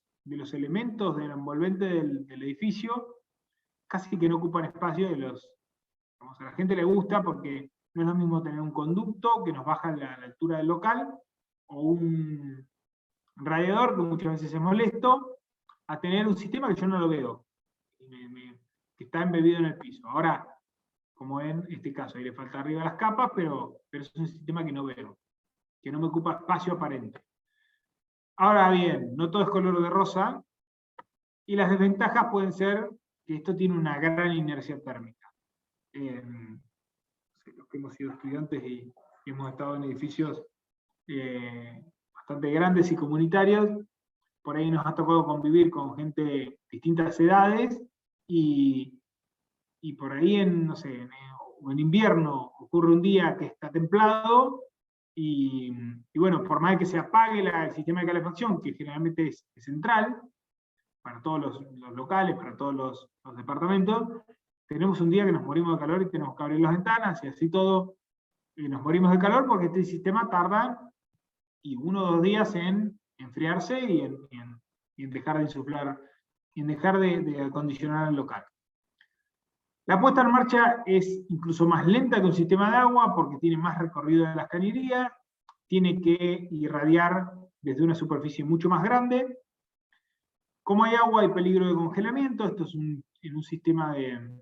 [SPEAKER 1] elementos del envolvente del edificio, casi que no ocupan espacio a la gente le gusta porque no es lo mismo tener un conducto que nos baja la altura del local, o un radiador que muchas veces es molesto, a tener un sistema que yo no lo veo, que está embebido en el piso. Ahora, como en este caso, ahí le falta arriba las capas, pero es un sistema que no veo, que no me ocupa espacio aparente. Ahora bien, no todo es color de rosa, y las desventajas pueden ser que esto tiene una gran inercia térmica. Los que hemos sido estudiantes y hemos estado en edificios bastante grandes y comunitarios, por ahí nos ha tocado convivir con gente de distintas edades, y por ahí en invierno ocurre un día que está templado, y bueno, por más que se apague el sistema de calefacción, que generalmente es central, para todos los locales, para todos los departamentos, tenemos un día que nos morimos de calor y tenemos que abrir las ventanas, y así todo, nos morimos de calor porque este sistema tarda 1 o 2 días en enfriarse y en dejar de insuflar, y en dejar de acondicionar el local. La puesta en marcha es incluso más lenta que un sistema de agua porque tiene más recorrido de las cañerías, tiene que irradiar desde una superficie mucho más grande. Como hay agua, hay peligro de congelamiento. Esto es en un sistema de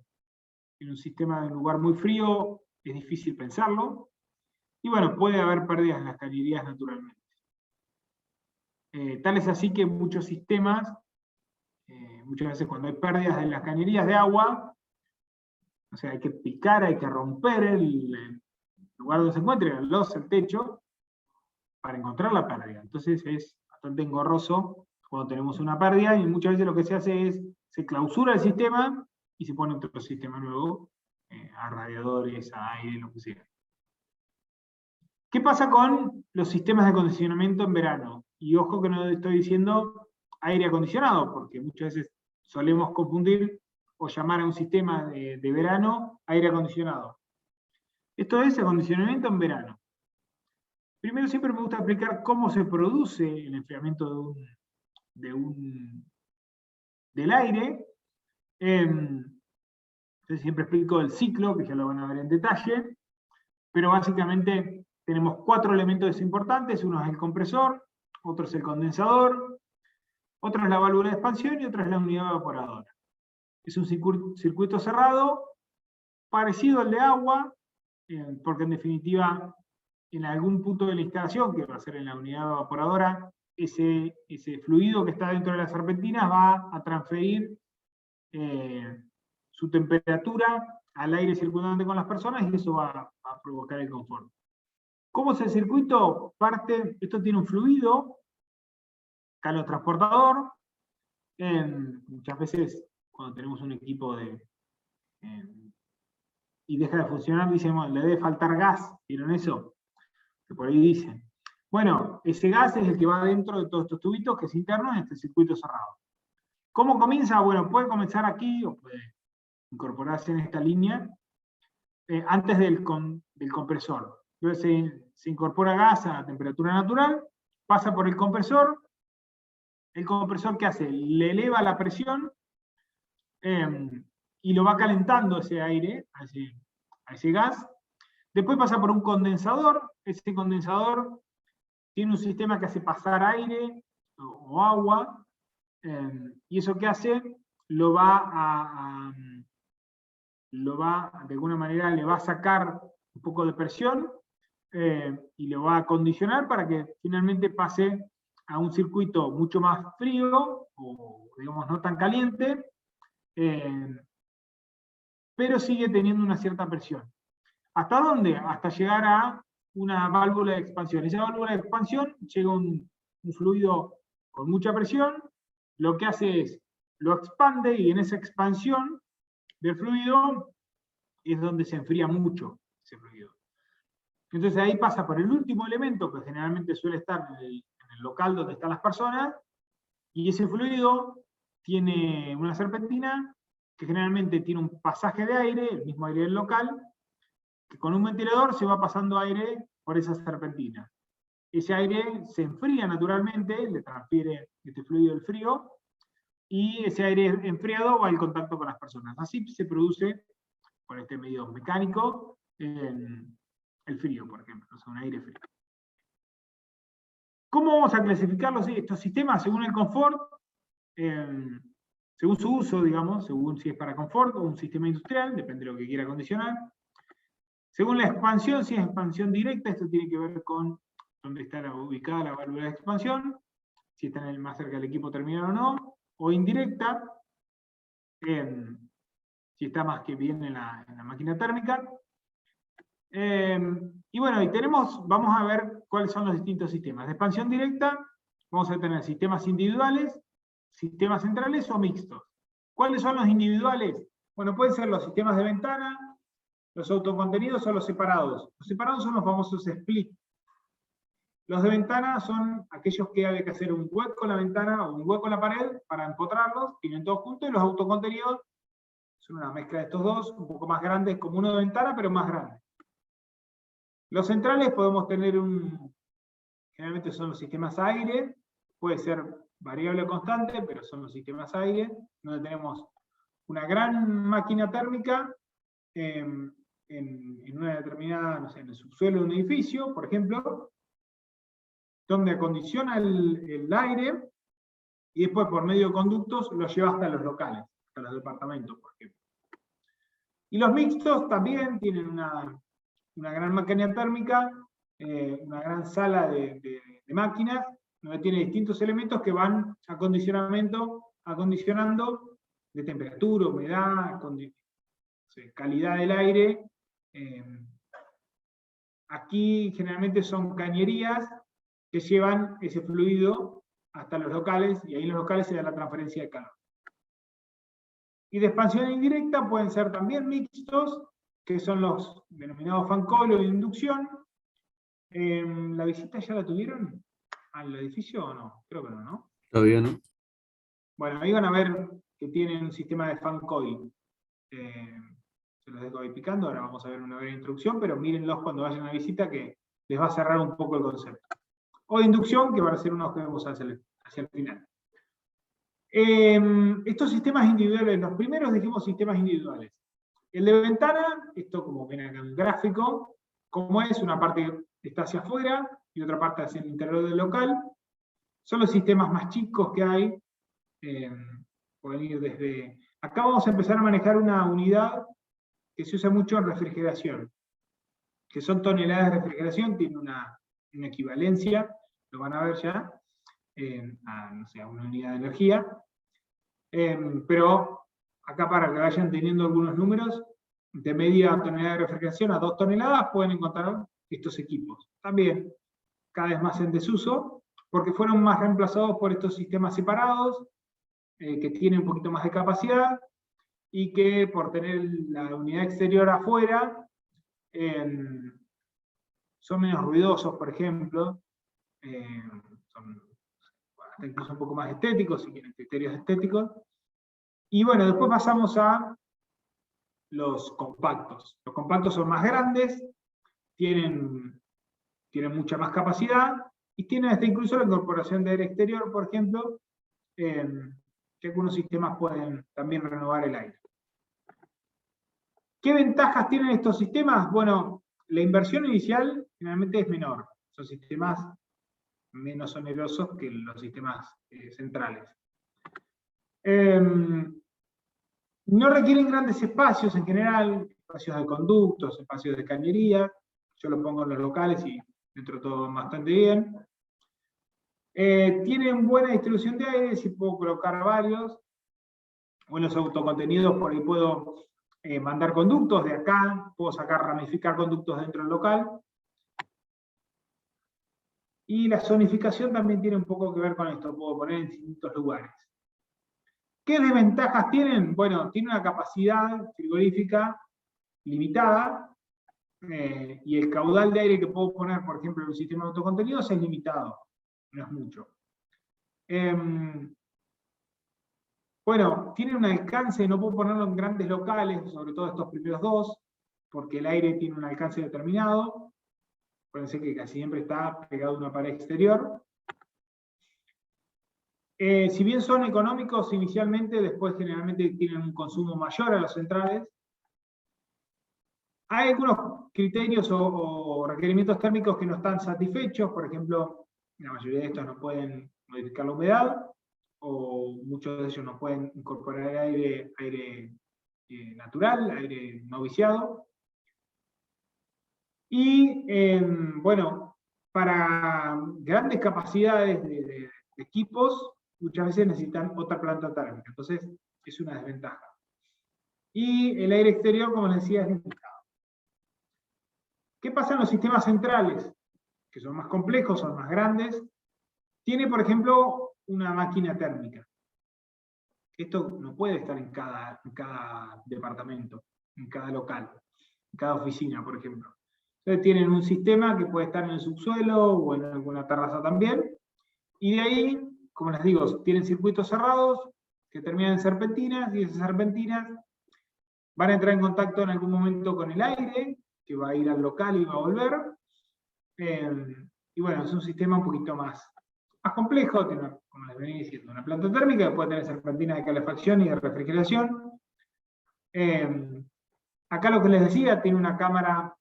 [SPEAKER 1] un lugar muy frío, es difícil pensarlo. Y bueno, puede haber pérdidas en las cañerías naturalmente. Tal es así que muchos sistemas, muchas veces cuando hay pérdidas en las cañerías de agua, o sea, hay que picar, hay que romper el lugar donde se encuentre, el techo, para encontrar la pérdida. Entonces es bastante engorroso cuando tenemos una pérdida, y muchas veces lo que se hace es, se clausura el sistema y se pone otro sistema nuevo, a radiadores, a aire, lo que sea. ¿Qué pasa con los sistemas de acondicionamiento en verano? Y ojo que no estoy diciendo aire acondicionado, porque muchas veces solemos confundir o llamar a un sistema de verano aire acondicionado. Esto es acondicionamiento en verano. Primero siempre me gusta explicar cómo se produce el enfriamiento del aire. Entonces siempre explico el ciclo, que ya lo van a ver en detalle, pero básicamente tenemos 4 elementos importantes. Uno es el compresor, otro es el condensador, otro es la válvula de expansión y otro es la unidad evaporadora. Es un circuito cerrado, parecido al de agua, porque en definitiva, en algún punto de la instalación, que va a ser en la unidad evaporadora, ese fluido que está dentro de las serpentinas va a transferir su temperatura al aire circundante con las personas, y eso va a provocar el confort. ¿Cómo es el circuito? Esto tiene un fluido calotransportador. Muchas veces cuando tenemos un equipo y deja de funcionar, dicen, le debe faltar gas. ¿Vieron eso? Que por ahí dicen. Bueno, ese gas es el que va dentro de todos estos tubitos, que es interno en este circuito cerrado. ¿Cómo comienza? Bueno, puede comenzar aquí o puede incorporarse en esta línea antes del compresor. Entonces se incorpora gas a temperatura natural, pasa por el compresor. ¿El compresor qué hace? Le eleva la presión y lo va calentando ese aire, a ese gas. Después pasa por un condensador. Ese condensador tiene un sistema que hace pasar aire o agua, y eso que hace lo va de alguna manera le va a sacar un poco de presión y lo va a condicionar para que finalmente pase a un circuito mucho más frío, o digamos no tan caliente, pero sigue teniendo una cierta presión. ¿Hasta dónde? Hasta llegar a una válvula de expansión. Esa válvula de expansión llega un fluido con mucha presión, lo que hace es, lo expande, y en esa expansión del fluido es donde se enfría mucho ese fluido. Entonces ahí pasa por el último elemento, que generalmente suele estar en el local donde están las personas, y ese fluido tiene una serpentina que generalmente tiene un pasaje de aire, el mismo aire del local, que con un ventilador se va pasando aire por esa serpentina. Ese aire se enfría naturalmente, le transfiere este fluido el frío, y ese aire enfriado va al contacto con las personas. Así se produce, por este medio mecánico, el frío, por ejemplo, o sea, un aire frío. ¿Cómo vamos a clasificar estos sistemas? Según el confort, según su uso, digamos, según si es para confort o un sistema industrial, depende de lo que quiera acondicionar. Según la expansión, si es expansión directa, esto tiene que ver con dónde está ubicada la válvula de expansión, si está más cerca del equipo terminal o no, o indirecta, si está más que bien en la máquina térmica. Y bueno, vamos a ver cuáles son los distintos sistemas. De expansión directa, vamos a tener sistemas individuales, sistemas centrales o mixtos. ¿Cuáles son los individuales? Bueno, pueden ser los sistemas de ventana, los autocontenidos o los separados. Los separados son los famosos split. Los de ventana son aquellos que hay que hacer un hueco en la ventana o un hueco en la pared para empotrarlos, tienen todos juntos, y los autocontenidos son una mezcla de estos dos, un poco más grandes, como uno de ventana, pero más grande. Los centrales podemos tener generalmente son los sistemas aire, puede ser variable o constante, pero son los sistemas aire, donde tenemos una gran máquina térmica en una determinada, no sé, en el subsuelo de un edificio, por ejemplo, donde acondiciona el aire, y después por medio de conductos lo lleva hasta los locales, hasta los departamentos, por ejemplo. Y los mixtos también tienen una gran máquina térmica, una gran sala de máquinas, donde tiene distintos elementos que van acondicionando de temperatura, humedad, calidad del aire. Aquí generalmente son cañerías que llevan ese fluido hasta los locales, y ahí en los locales se da la transferencia de calor. Y de expansión indirecta pueden ser también mixtos, que son los denominados fan coil o de inducción. ¿La visita ya la tuvieron al edificio o no? Creo que no, ¿no?
[SPEAKER 3] Todavía no.
[SPEAKER 1] Bueno, ahí van a ver que tienen un sistema de fan coil. Se los dejo ahí picando, ahora vamos a ver una breve introducción, pero mírenlos cuando vayan a la visita, que les va a cerrar un poco el concepto. O de inducción, que van a ser unos que vemos hacia el final. Estos sistemas individuales, los primeros dijimos sistemas individuales. El de ventana, esto como ven acá en el gráfico, como es, una parte está hacia afuera y otra parte hacia el interior del local. Son los sistemas más chicos que hay. Pueden ir desde... Acá vamos a empezar a manejar una unidad que se usa mucho en refrigeración, que son toneladas de refrigeración, tiene una equivalencia, lo van a ver ya, no sé, a una unidad de energía. Pero acá, para que vayan teniendo algunos números, de media tonelada de refrigeración a 2 toneladas pueden encontrar estos equipos. También cada vez más en desuso, porque fueron más reemplazados por estos sistemas separados, que tienen un poquito más de capacidad, y que por tener la unidad exterior afuera, son menos ruidosos, por ejemplo, son hasta incluso un poco más estéticos, si quieren criterios estéticos. Y bueno, después pasamos a los compactos. Los compactos son más grandes, tienen mucha más capacidad, y tienen hasta incluso la incorporación de aire exterior, por ejemplo, que algunos sistemas pueden también renovar el aire. ¿Qué ventajas tienen estos sistemas? Bueno, la inversión inicial generalmente es menor. Son sistemas menos onerosos que los sistemas centrales. No requieren grandes espacios en general, espacios de conductos, espacios de cañería. Yo lo pongo en los locales y dentro de todo bastante bien. Tienen buena distribución de aire, si puedo colocar varios. Buenos autocontenidos, por ahí puedo mandar conductos de acá, puedo ramificar conductos dentro del local. Y la zonificación también tiene un poco que ver con esto, puedo poner en distintos lugares. ¿Qué desventajas tienen? Bueno, tiene una capacidad frigorífica limitada, y el caudal de aire que puedo poner, por ejemplo, en un sistema de autocontenidos es limitado, no es mucho. Bueno, tiene un alcance, no puedo ponerlo en grandes locales, sobre todo estos primeros dos, porque el aire tiene un alcance determinado. Acuérdense que casi siempre está pegado a una pared exterior. Si bien son económicos inicialmente, después generalmente tienen un consumo mayor a los centrales. Hay algunos criterios o requerimientos térmicos que no están satisfechos, por ejemplo, la mayoría de estos no pueden modificar la humedad, o muchos de ellos no pueden incorporar aire natural, aire no viciado. Y bueno, para grandes capacidades de equipos, muchas veces necesitan otra planta térmica, entonces es una desventaja. Y el aire exterior, como les decía, es limitado. ¿Qué pasa en los sistemas centrales? Que son más complejos, son más grandes. Tiene, por ejemplo, una máquina térmica. Esto no puede estar en cada departamento, en cada local, en cada oficina, por ejemplo. Entonces tienen un sistema que puede estar en el subsuelo o en alguna terraza también. Y de ahí, como les digo, tienen circuitos cerrados que terminan en serpentinas, y esas serpentinas van a entrar en contacto en algún momento con el aire, que va a ir al local y va a volver. Y bueno, es un sistema un poquito más complejo, tiene, como les venía diciendo, una planta térmica que puede tener serpentinas de calefacción y de refrigeración. Acá lo que les decía, tiene una cámara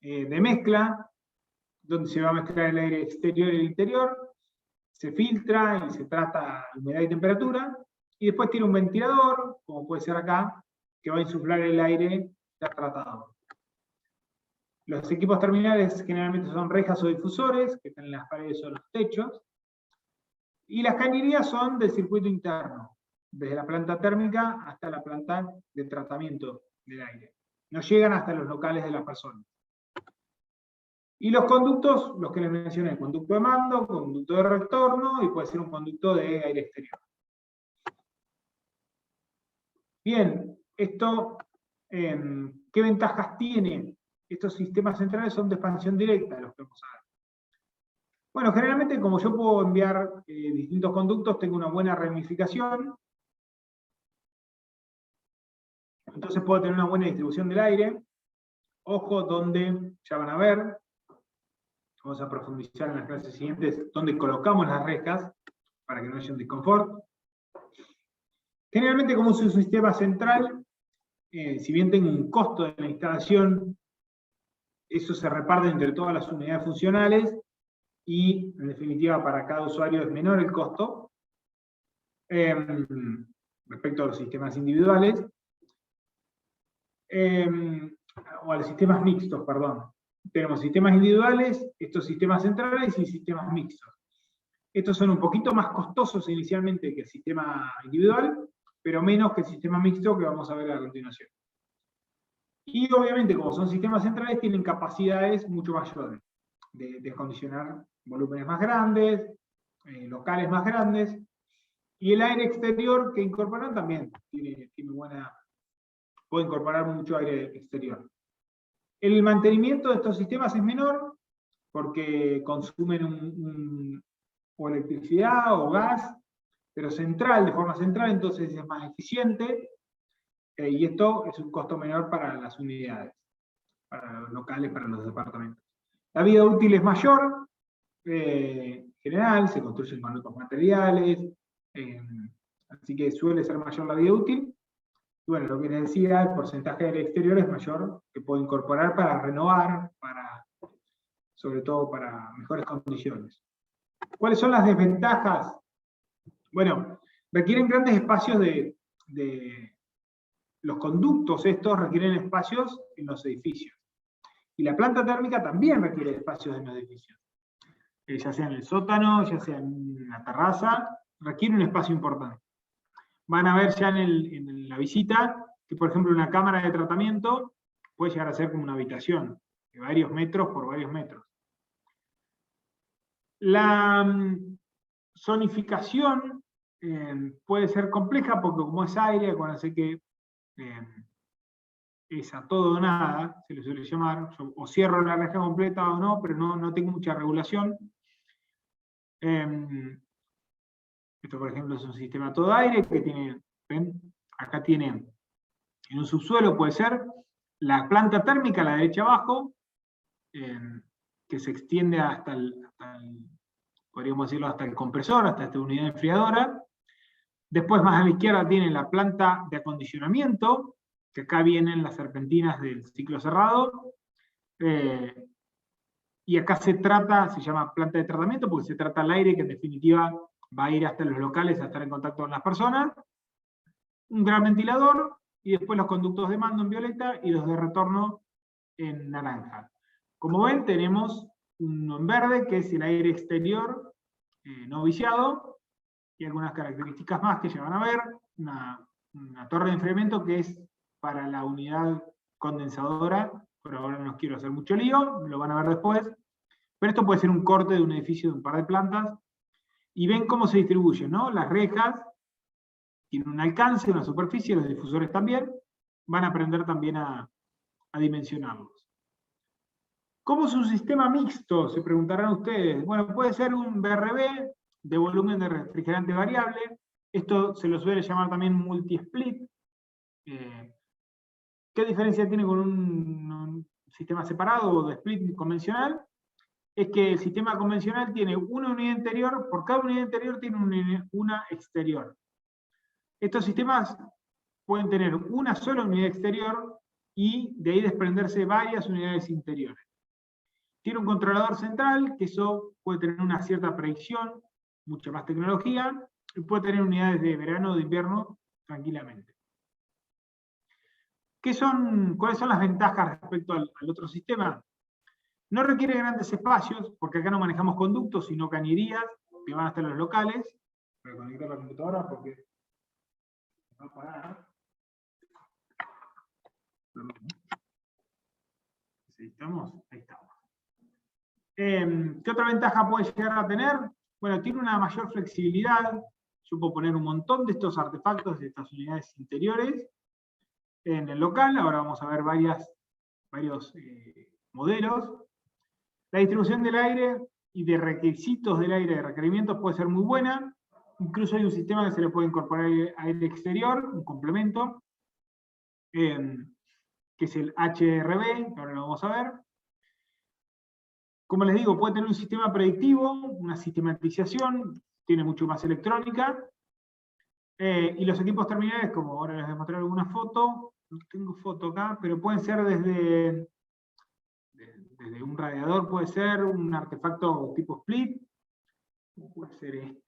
[SPEAKER 1] de mezcla, donde se va a mezclar el aire exterior y el interior, se filtra y se trata humedad y temperatura, y después tiene un ventilador, como puede ser acá, que va a insuflar el aire ya tratado. Los equipos terminales generalmente son rejas o difusores, que están en las paredes o en los techos, y las cañerías son del circuito interno, desde la planta térmica hasta la planta de tratamiento del aire. No llegan hasta los locales de las personas. Y los conductos, los que les mencioné, conducto de mando, conducto de retorno, y puede ser un conducto de aire exterior. Bien, esto, ¿qué ventajas tiene? Estos sistemas centrales son de expansión directa, los que vamos a ver. Bueno, generalmente como yo puedo enviar distintos conductos, tengo una buena ramificación, entonces puedo tener una buena distribución del aire. Ojo, donde ya van a ver, vamos a profundizar en las clases siguientes, donde colocamos las rejas, para que no haya un disconfort. Generalmente, como es un sistema central, si bien tengo un costo de la instalación, eso se reparte entre todas las unidades funcionales, y en definitiva para cada usuario es menor el costo respecto a los sistemas individuales, o a los sistemas mixtos, perdón. Tenemos sistemas individuales, estos sistemas centrales y sistemas mixtos. Estos son un poquito más costosos inicialmente que el sistema individual, pero menos que el sistema mixto que vamos a ver a continuación. Y obviamente, como son sistemas centrales, tienen capacidades mucho mayores de acondicionar volúmenes más grandes, locales más grandes, y el aire exterior que incorporan también tiene buena, puede incorporar mucho aire exterior. El mantenimiento de estos sistemas es menor, porque consumen o electricidad o gas, pero central, de forma central, entonces es más eficiente, y esto es un costo menor para las unidades, para los locales, para los departamentos. La vida útil es mayor, en general, se construyen con otros materiales, así que suele ser mayor la vida útil. Y bueno, lo que les decía, el porcentaje del exterior es mayor, que puedo incorporar para renovar, sobre todo para mejores condiciones. ¿Cuáles son las desventajas? Bueno, requieren grandes espacios de los conductos estos requieren espacios en los edificios. Y la planta térmica también requiere espacios en los edificios. Ya sea en el sótano, ya sea en la terraza, requiere un espacio importante. Van a ver ya en la visita que, por ejemplo, una cámara de tratamiento puede llegar a ser como una habitación, de varios metros por varios metros. La zonificación puede ser compleja porque como es aire, acuérdense que es a todo o nada, se le suele llamar, yo o cierro la reja completa o no, pero no tengo mucha regulación. Esto, por ejemplo, es un sistema todo aire que tiene, ¿ven? Acá tiene, en un subsuelo puede ser la planta térmica a la derecha abajo, que se extiende hasta podríamos decirlo, hasta el compresor, hasta esta unidad enfriadora. Después, más a la izquierda, tienen la planta de acondicionamiento, que acá vienen las serpentinas del ciclo cerrado. Y acá se llama planta de tratamiento, porque se trata el aire que en definitiva va a ir hasta los locales a estar en contacto con las personas. Un gran ventilador, y después los conductos de mando en violeta y los de retorno en naranja. Como ven, tenemos uno en verde, que es el aire exterior no viciado, y algunas características más que ya van a ver. Una torre de enfriamiento que es para la unidad condensadora. Por ahora no quiero hacer mucho lío, lo van a ver después. Pero esto puede ser un corte de un edificio de un par de plantas. Y ven cómo se distribuyen, ¿no? Las rejas tienen un alcance, una superficie, los difusores también. Van a aprender también a dimensionarlos. ¿Cómo es un sistema mixto? Se preguntarán ustedes. Bueno, puede ser un BRB de volumen de refrigerante variable. Esto se lo suele llamar también multi-split. ¿Qué diferencia tiene con un sistema separado o de split convencional? Es que el sistema convencional tiene una unidad interior, por cada unidad interior tiene una exterior. Estos sistemas pueden tener una sola unidad exterior y de ahí desprenderse varias unidades interiores. Tiene un controlador central, que eso puede tener una cierta predicción, mucha más tecnología, y puede tener unidades de verano o de invierno tranquilamente. ¿Cuáles son las ventajas respecto al otro sistema? No requiere grandes espacios, porque acá no manejamos conductos, sino cañerías, que van hasta los locales. Voy a conectar la computadora porque va a parar. ¿Necesitamos? Ahí estamos. ¿Qué otra ventaja puede llegar a tener? Bueno, tiene una mayor flexibilidad. Yo puedo poner un montón de estos artefactos, de estas unidades interiores, en el local. Ahora vamos a ver varios modelos. La distribución del aire y de requisitos del aire, de requerimientos, puede ser muy buena. Incluso hay un sistema que se le puede incorporar aire exterior, un complemento, que es el HRB, que ahora lo vamos a ver. Como les digo, puede tener un sistema predictivo, una sistematización, tiene mucho más electrónica. Y los equipos terminales, como ahora les voy a mostrar alguna foto, no tengo foto acá, pero pueden ser desde un radiador, puede ser un artefacto tipo split, puede ser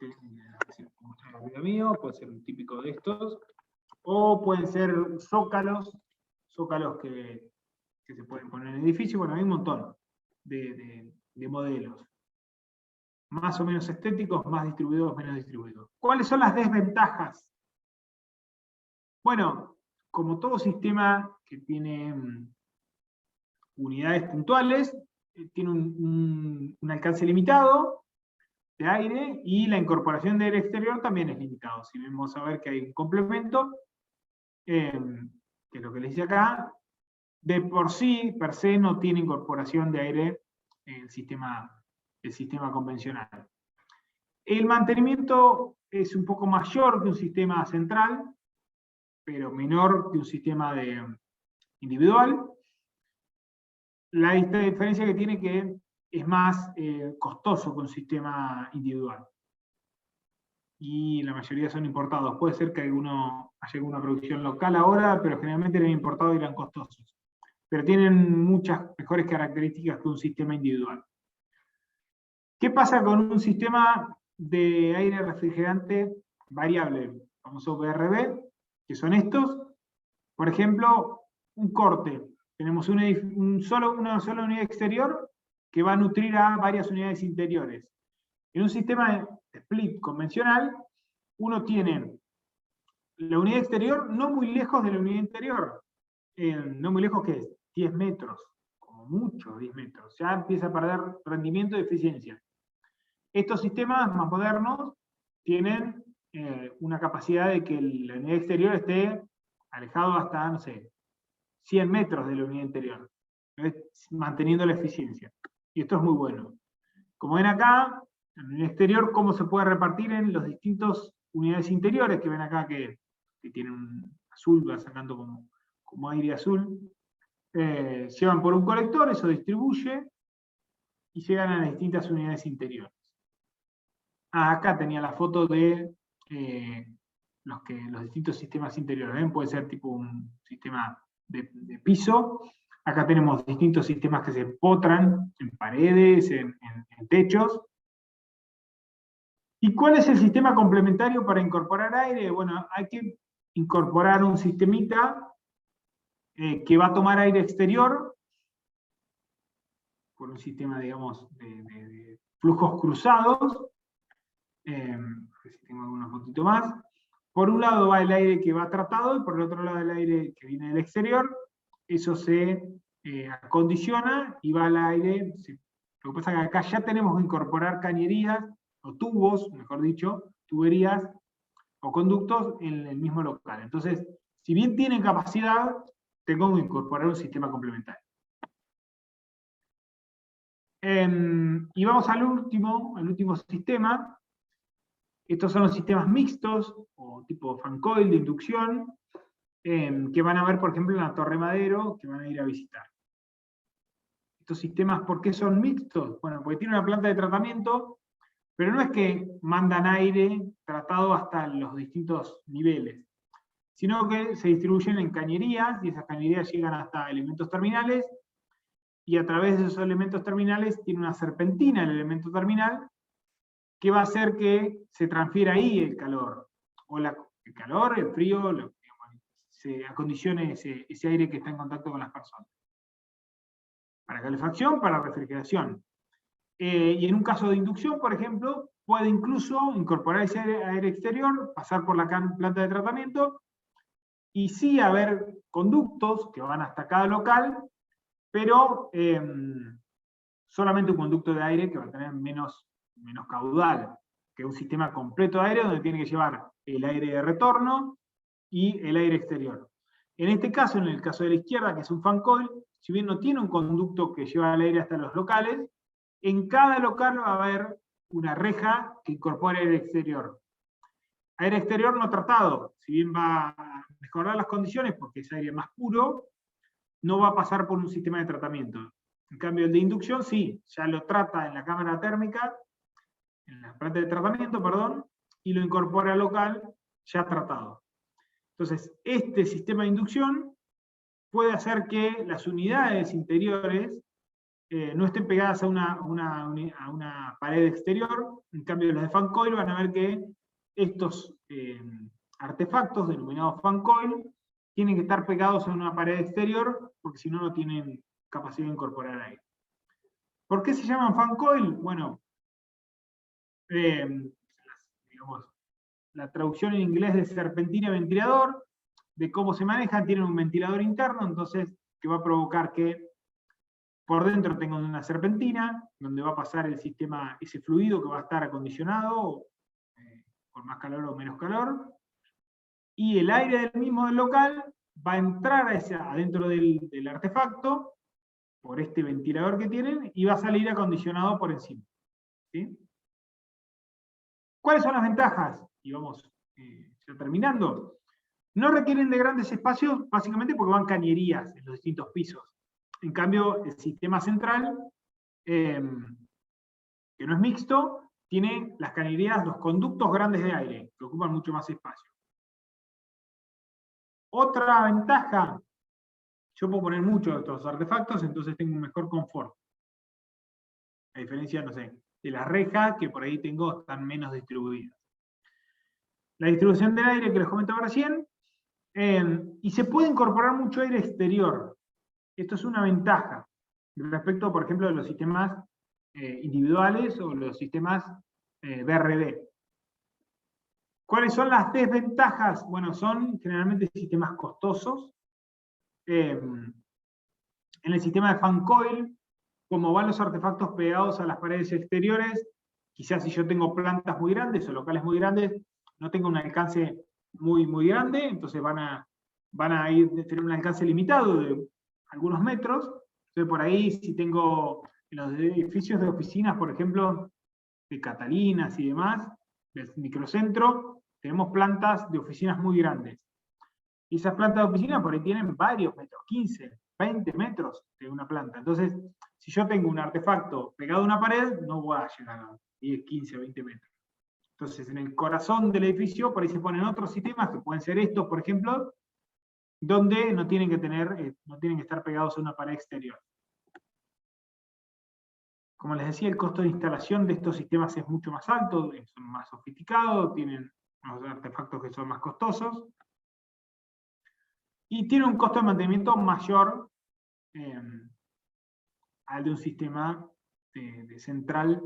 [SPEAKER 1] puede ser un típico de estos, o pueden ser zócalos que se pueden poner en el edificio. Bueno, hay un montón de modelos, más o menos estéticos, más distribuidos, menos distribuidos. ¿Cuáles son las desventajas? Bueno, como todo sistema que tiene unidades puntuales, tiene un alcance limitado de aire, y la incorporación de aire exterior también es limitado. Si vamos a ver que hay un complemento, que es lo que les dice acá, de por sí, per se, no tiene incorporación de aire en el sistema convencional. El mantenimiento es un poco mayor que un sistema central, pero menor que un sistema individual. La diferencia que tiene que es más costoso que un sistema individual. Y la mayoría son importados. Puede ser que haya alguna producción local ahora, pero generalmente eran importados y eran costosos. Pero tienen muchas mejores características que un sistema individual. ¿Qué pasa con un sistema de aire refrigerante variable, famoso BRB, que son estos? Por ejemplo, un corte. Tenemos una sola unidad exterior que va a nutrir a varias unidades interiores. En un sistema de split convencional, uno tiene la unidad exterior no muy lejos de la unidad interior. No muy lejos, ¿qué es? 10 metros, como mucho 10 metros. Ya empieza a perder rendimiento y eficiencia. Estos sistemas más modernos tienen una capacidad de que la unidad exterior esté alejado hasta, no sé, 100 metros de la unidad interior, manteniendo la eficiencia. Y esto es muy bueno. Como ven acá, en la unidad exterior, cómo se puede repartir en los distintos unidades interiores, que ven acá que tienen un azul, va sacando como aire azul. Llevan por un colector, eso distribuye, y llegan a las distintas unidades interiores. Acá tenía la foto de los distintos sistemas interiores. ¿Ven? Puede ser tipo un sistema de piso. Acá tenemos distintos sistemas que se empotran en paredes, en techos. ¿Y cuál es el sistema complementario para incorporar aire? Bueno, hay que incorporar un sistemita que va a tomar aire exterior por un sistema, digamos, de flujos cruzados. Si tengo algunos fotitos más. Por un lado va el aire que va tratado y por el otro lado el aire que viene del exterior. Eso se acondiciona y va al aire. Lo que pasa es que acá ya tenemos que incorporar cañerías, o tubos, mejor dicho, tuberías o conductos en el mismo local. Entonces, si bien tienen capacidad, tengo que incorporar un sistema complementario. Y vamos al último sistema. Estos son los sistemas mixtos, o tipo fan coil de inducción, que van a ver, por ejemplo, en la Torre Madero, que van a ir a visitar. Estos sistemas, ¿por qué son mixtos? Bueno, porque tienen una planta de tratamiento, pero no es que mandan aire tratado hasta los distintos niveles, sino que se distribuyen en cañerías, y esas cañerías llegan hasta elementos terminales, y a través de esos elementos terminales tiene una serpentina el elemento terminal, que va a hacer que se transfiera ahí el calor, o el calor, el frío, se acondicione ese aire que está en contacto con las personas. Para calefacción, para refrigeración. Y en un caso de inducción, por ejemplo, puede incluso incorporar ese aire exterior, pasar por la planta de tratamiento, y sí haber conductos que van hasta cada local, pero solamente un conducto de aire que va a tener menos caudal que un sistema completo de aire donde tiene que llevar el aire de retorno y el aire exterior. En este caso, en el caso de la izquierda, que es un fan coil, si bien no tiene un conducto que lleva el aire hasta los locales, en cada local va a haber una reja que incorpore aire exterior. Aire exterior no tratado, si bien va a mejorar las condiciones porque es aire más puro, no va a pasar por un sistema de tratamiento. En cambio, el de inducción sí, ya lo trata en la cámara térmica, en la planta de tratamiento, perdón, y lo incorpora al local ya tratado. Entonces, este sistema de inducción puede hacer que las unidades interiores no estén pegadas a una pared exterior. En cambio, los de fan coil van a ver que estos artefactos, denominados fan coil, tienen que estar pegados a una pared exterior, porque si no, no tienen capacidad de incorporar aire. ¿Por qué se llaman fan coil? Bueno, digamos, la traducción en inglés de serpentina ventilador, de cómo se manejan, tienen un ventilador interno, entonces, que va a provocar que por dentro tenga una serpentina, donde va a pasar el sistema, ese fluido que va a estar acondicionado, con más calor o menos calor, y el aire del mismo del local va a entrar adentro del artefacto, por este ventilador que tienen, y va a salir acondicionado por encima. ¿Sí? ¿Cuáles son las ventajas? Y vamos ya terminando. No requieren de grandes espacios, básicamente porque van cañerías en los distintos pisos. En cambio, el sistema central, que no es mixto, tiene las cañerías, los conductos grandes de aire, que ocupan mucho más espacio. Otra ventaja, yo puedo poner muchos de estos artefactos, entonces tengo un mejor confort. A diferencia, no sé, de las rejas, que por ahí están menos distribuidas. La distribución del aire que les comentaba recién, Y se puede incorporar mucho aire exterior. Esto es una ventaja respecto, por ejemplo, de los sistemas individuales o los sistemas BRD. ¿Cuáles son las desventajas? Bueno, son generalmente sistemas costosos. En el sistema de fan coil, como van los artefactos pegados a las paredes exteriores, quizás si yo tengo plantas muy grandes o locales muy grandes, no tengo un alcance muy grande, entonces van a tener un alcance limitado de algunos metros. Entonces por ahí, si tengo en los edificios de oficinas, por ejemplo, de Catalinas y demás, del microcentro, tenemos plantas de oficinas muy grandes. Y esas plantas de oficina por ahí tienen varios metros, 15, 20 metros de una planta. Entonces, si yo tengo un artefacto pegado a una pared, no voy a llegar a 10, 15, 20 metros. Entonces, en el corazón del edificio, por ahí se ponen otros sistemas, que pueden ser estos, por ejemplo, donde no tienen que estar pegados a una pared exterior. Como les decía, el costo de instalación de estos sistemas es mucho más alto, son más sofisticados, tienen unos artefactos que son más costosos, y tiene un costo de mantenimiento mayor al de un sistema de central,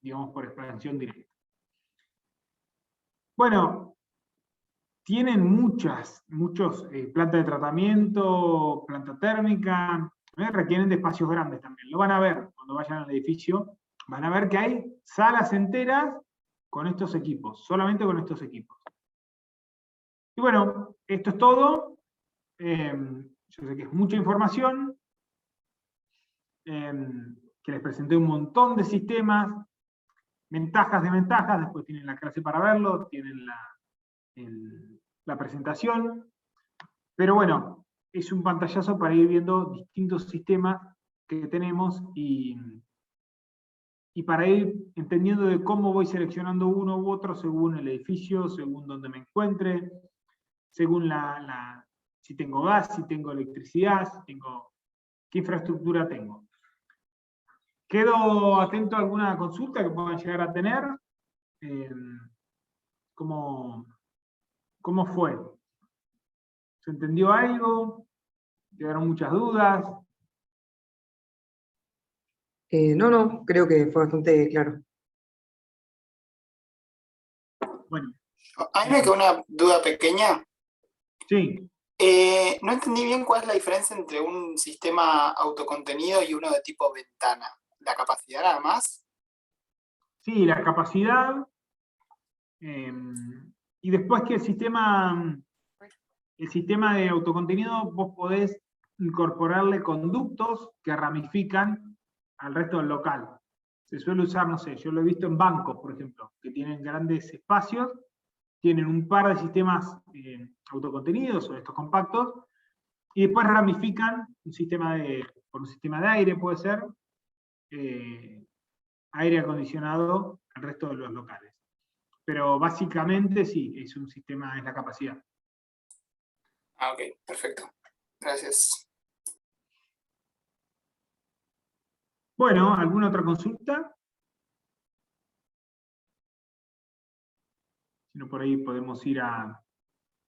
[SPEAKER 1] digamos, por expansión directa. Bueno, tienen muchos plantas de tratamiento, planta térmica, requieren de espacios grandes también. Lo van a ver cuando vayan al edificio, van a ver que hay salas enteras con estos equipos, solamente con estos equipos. Y bueno, esto es todo. Yo sé que es mucha información, que les presenté un montón de sistemas, ventajas, desventajas, después tienen la clase para verlo, tienen la presentación, pero bueno, es un pantallazo para ir viendo distintos sistemas que tenemos y para ir entendiendo de cómo voy seleccionando uno u otro según el edificio, según donde me encuentre, según si tengo gas, si tengo electricidad, qué infraestructura tengo. Quedo atento a alguna consulta que puedan llegar a tener. ¿Cómo fue? ¿Se entendió algo? ¿Quedaron muchas dudas?
[SPEAKER 4] No, creo que fue bastante claro.
[SPEAKER 1] Bueno.
[SPEAKER 5] A mí me quedó una duda pequeña.
[SPEAKER 1] Sí.
[SPEAKER 5] No entendí bien cuál es la diferencia entre un sistema autocontenido y uno de tipo ventana. ¿La capacidad nada más?
[SPEAKER 1] Sí, la capacidad. Y después que el sistema de autocontenido, vos podés incorporarle conductos que ramifican al resto del local. Se suele usar, no sé, yo lo he visto en bancos, por ejemplo, que tienen grandes espacios, tienen un par de sistemas autocontenidos o estos compactos, y después ramifican por un sistema de aire, puede ser, aire acondicionado al resto de los locales. Pero básicamente sí, es la capacidad.
[SPEAKER 5] Ah, ok, perfecto. Gracias.
[SPEAKER 1] Bueno, ¿alguna otra consulta? Si no, por ahí podemos ir a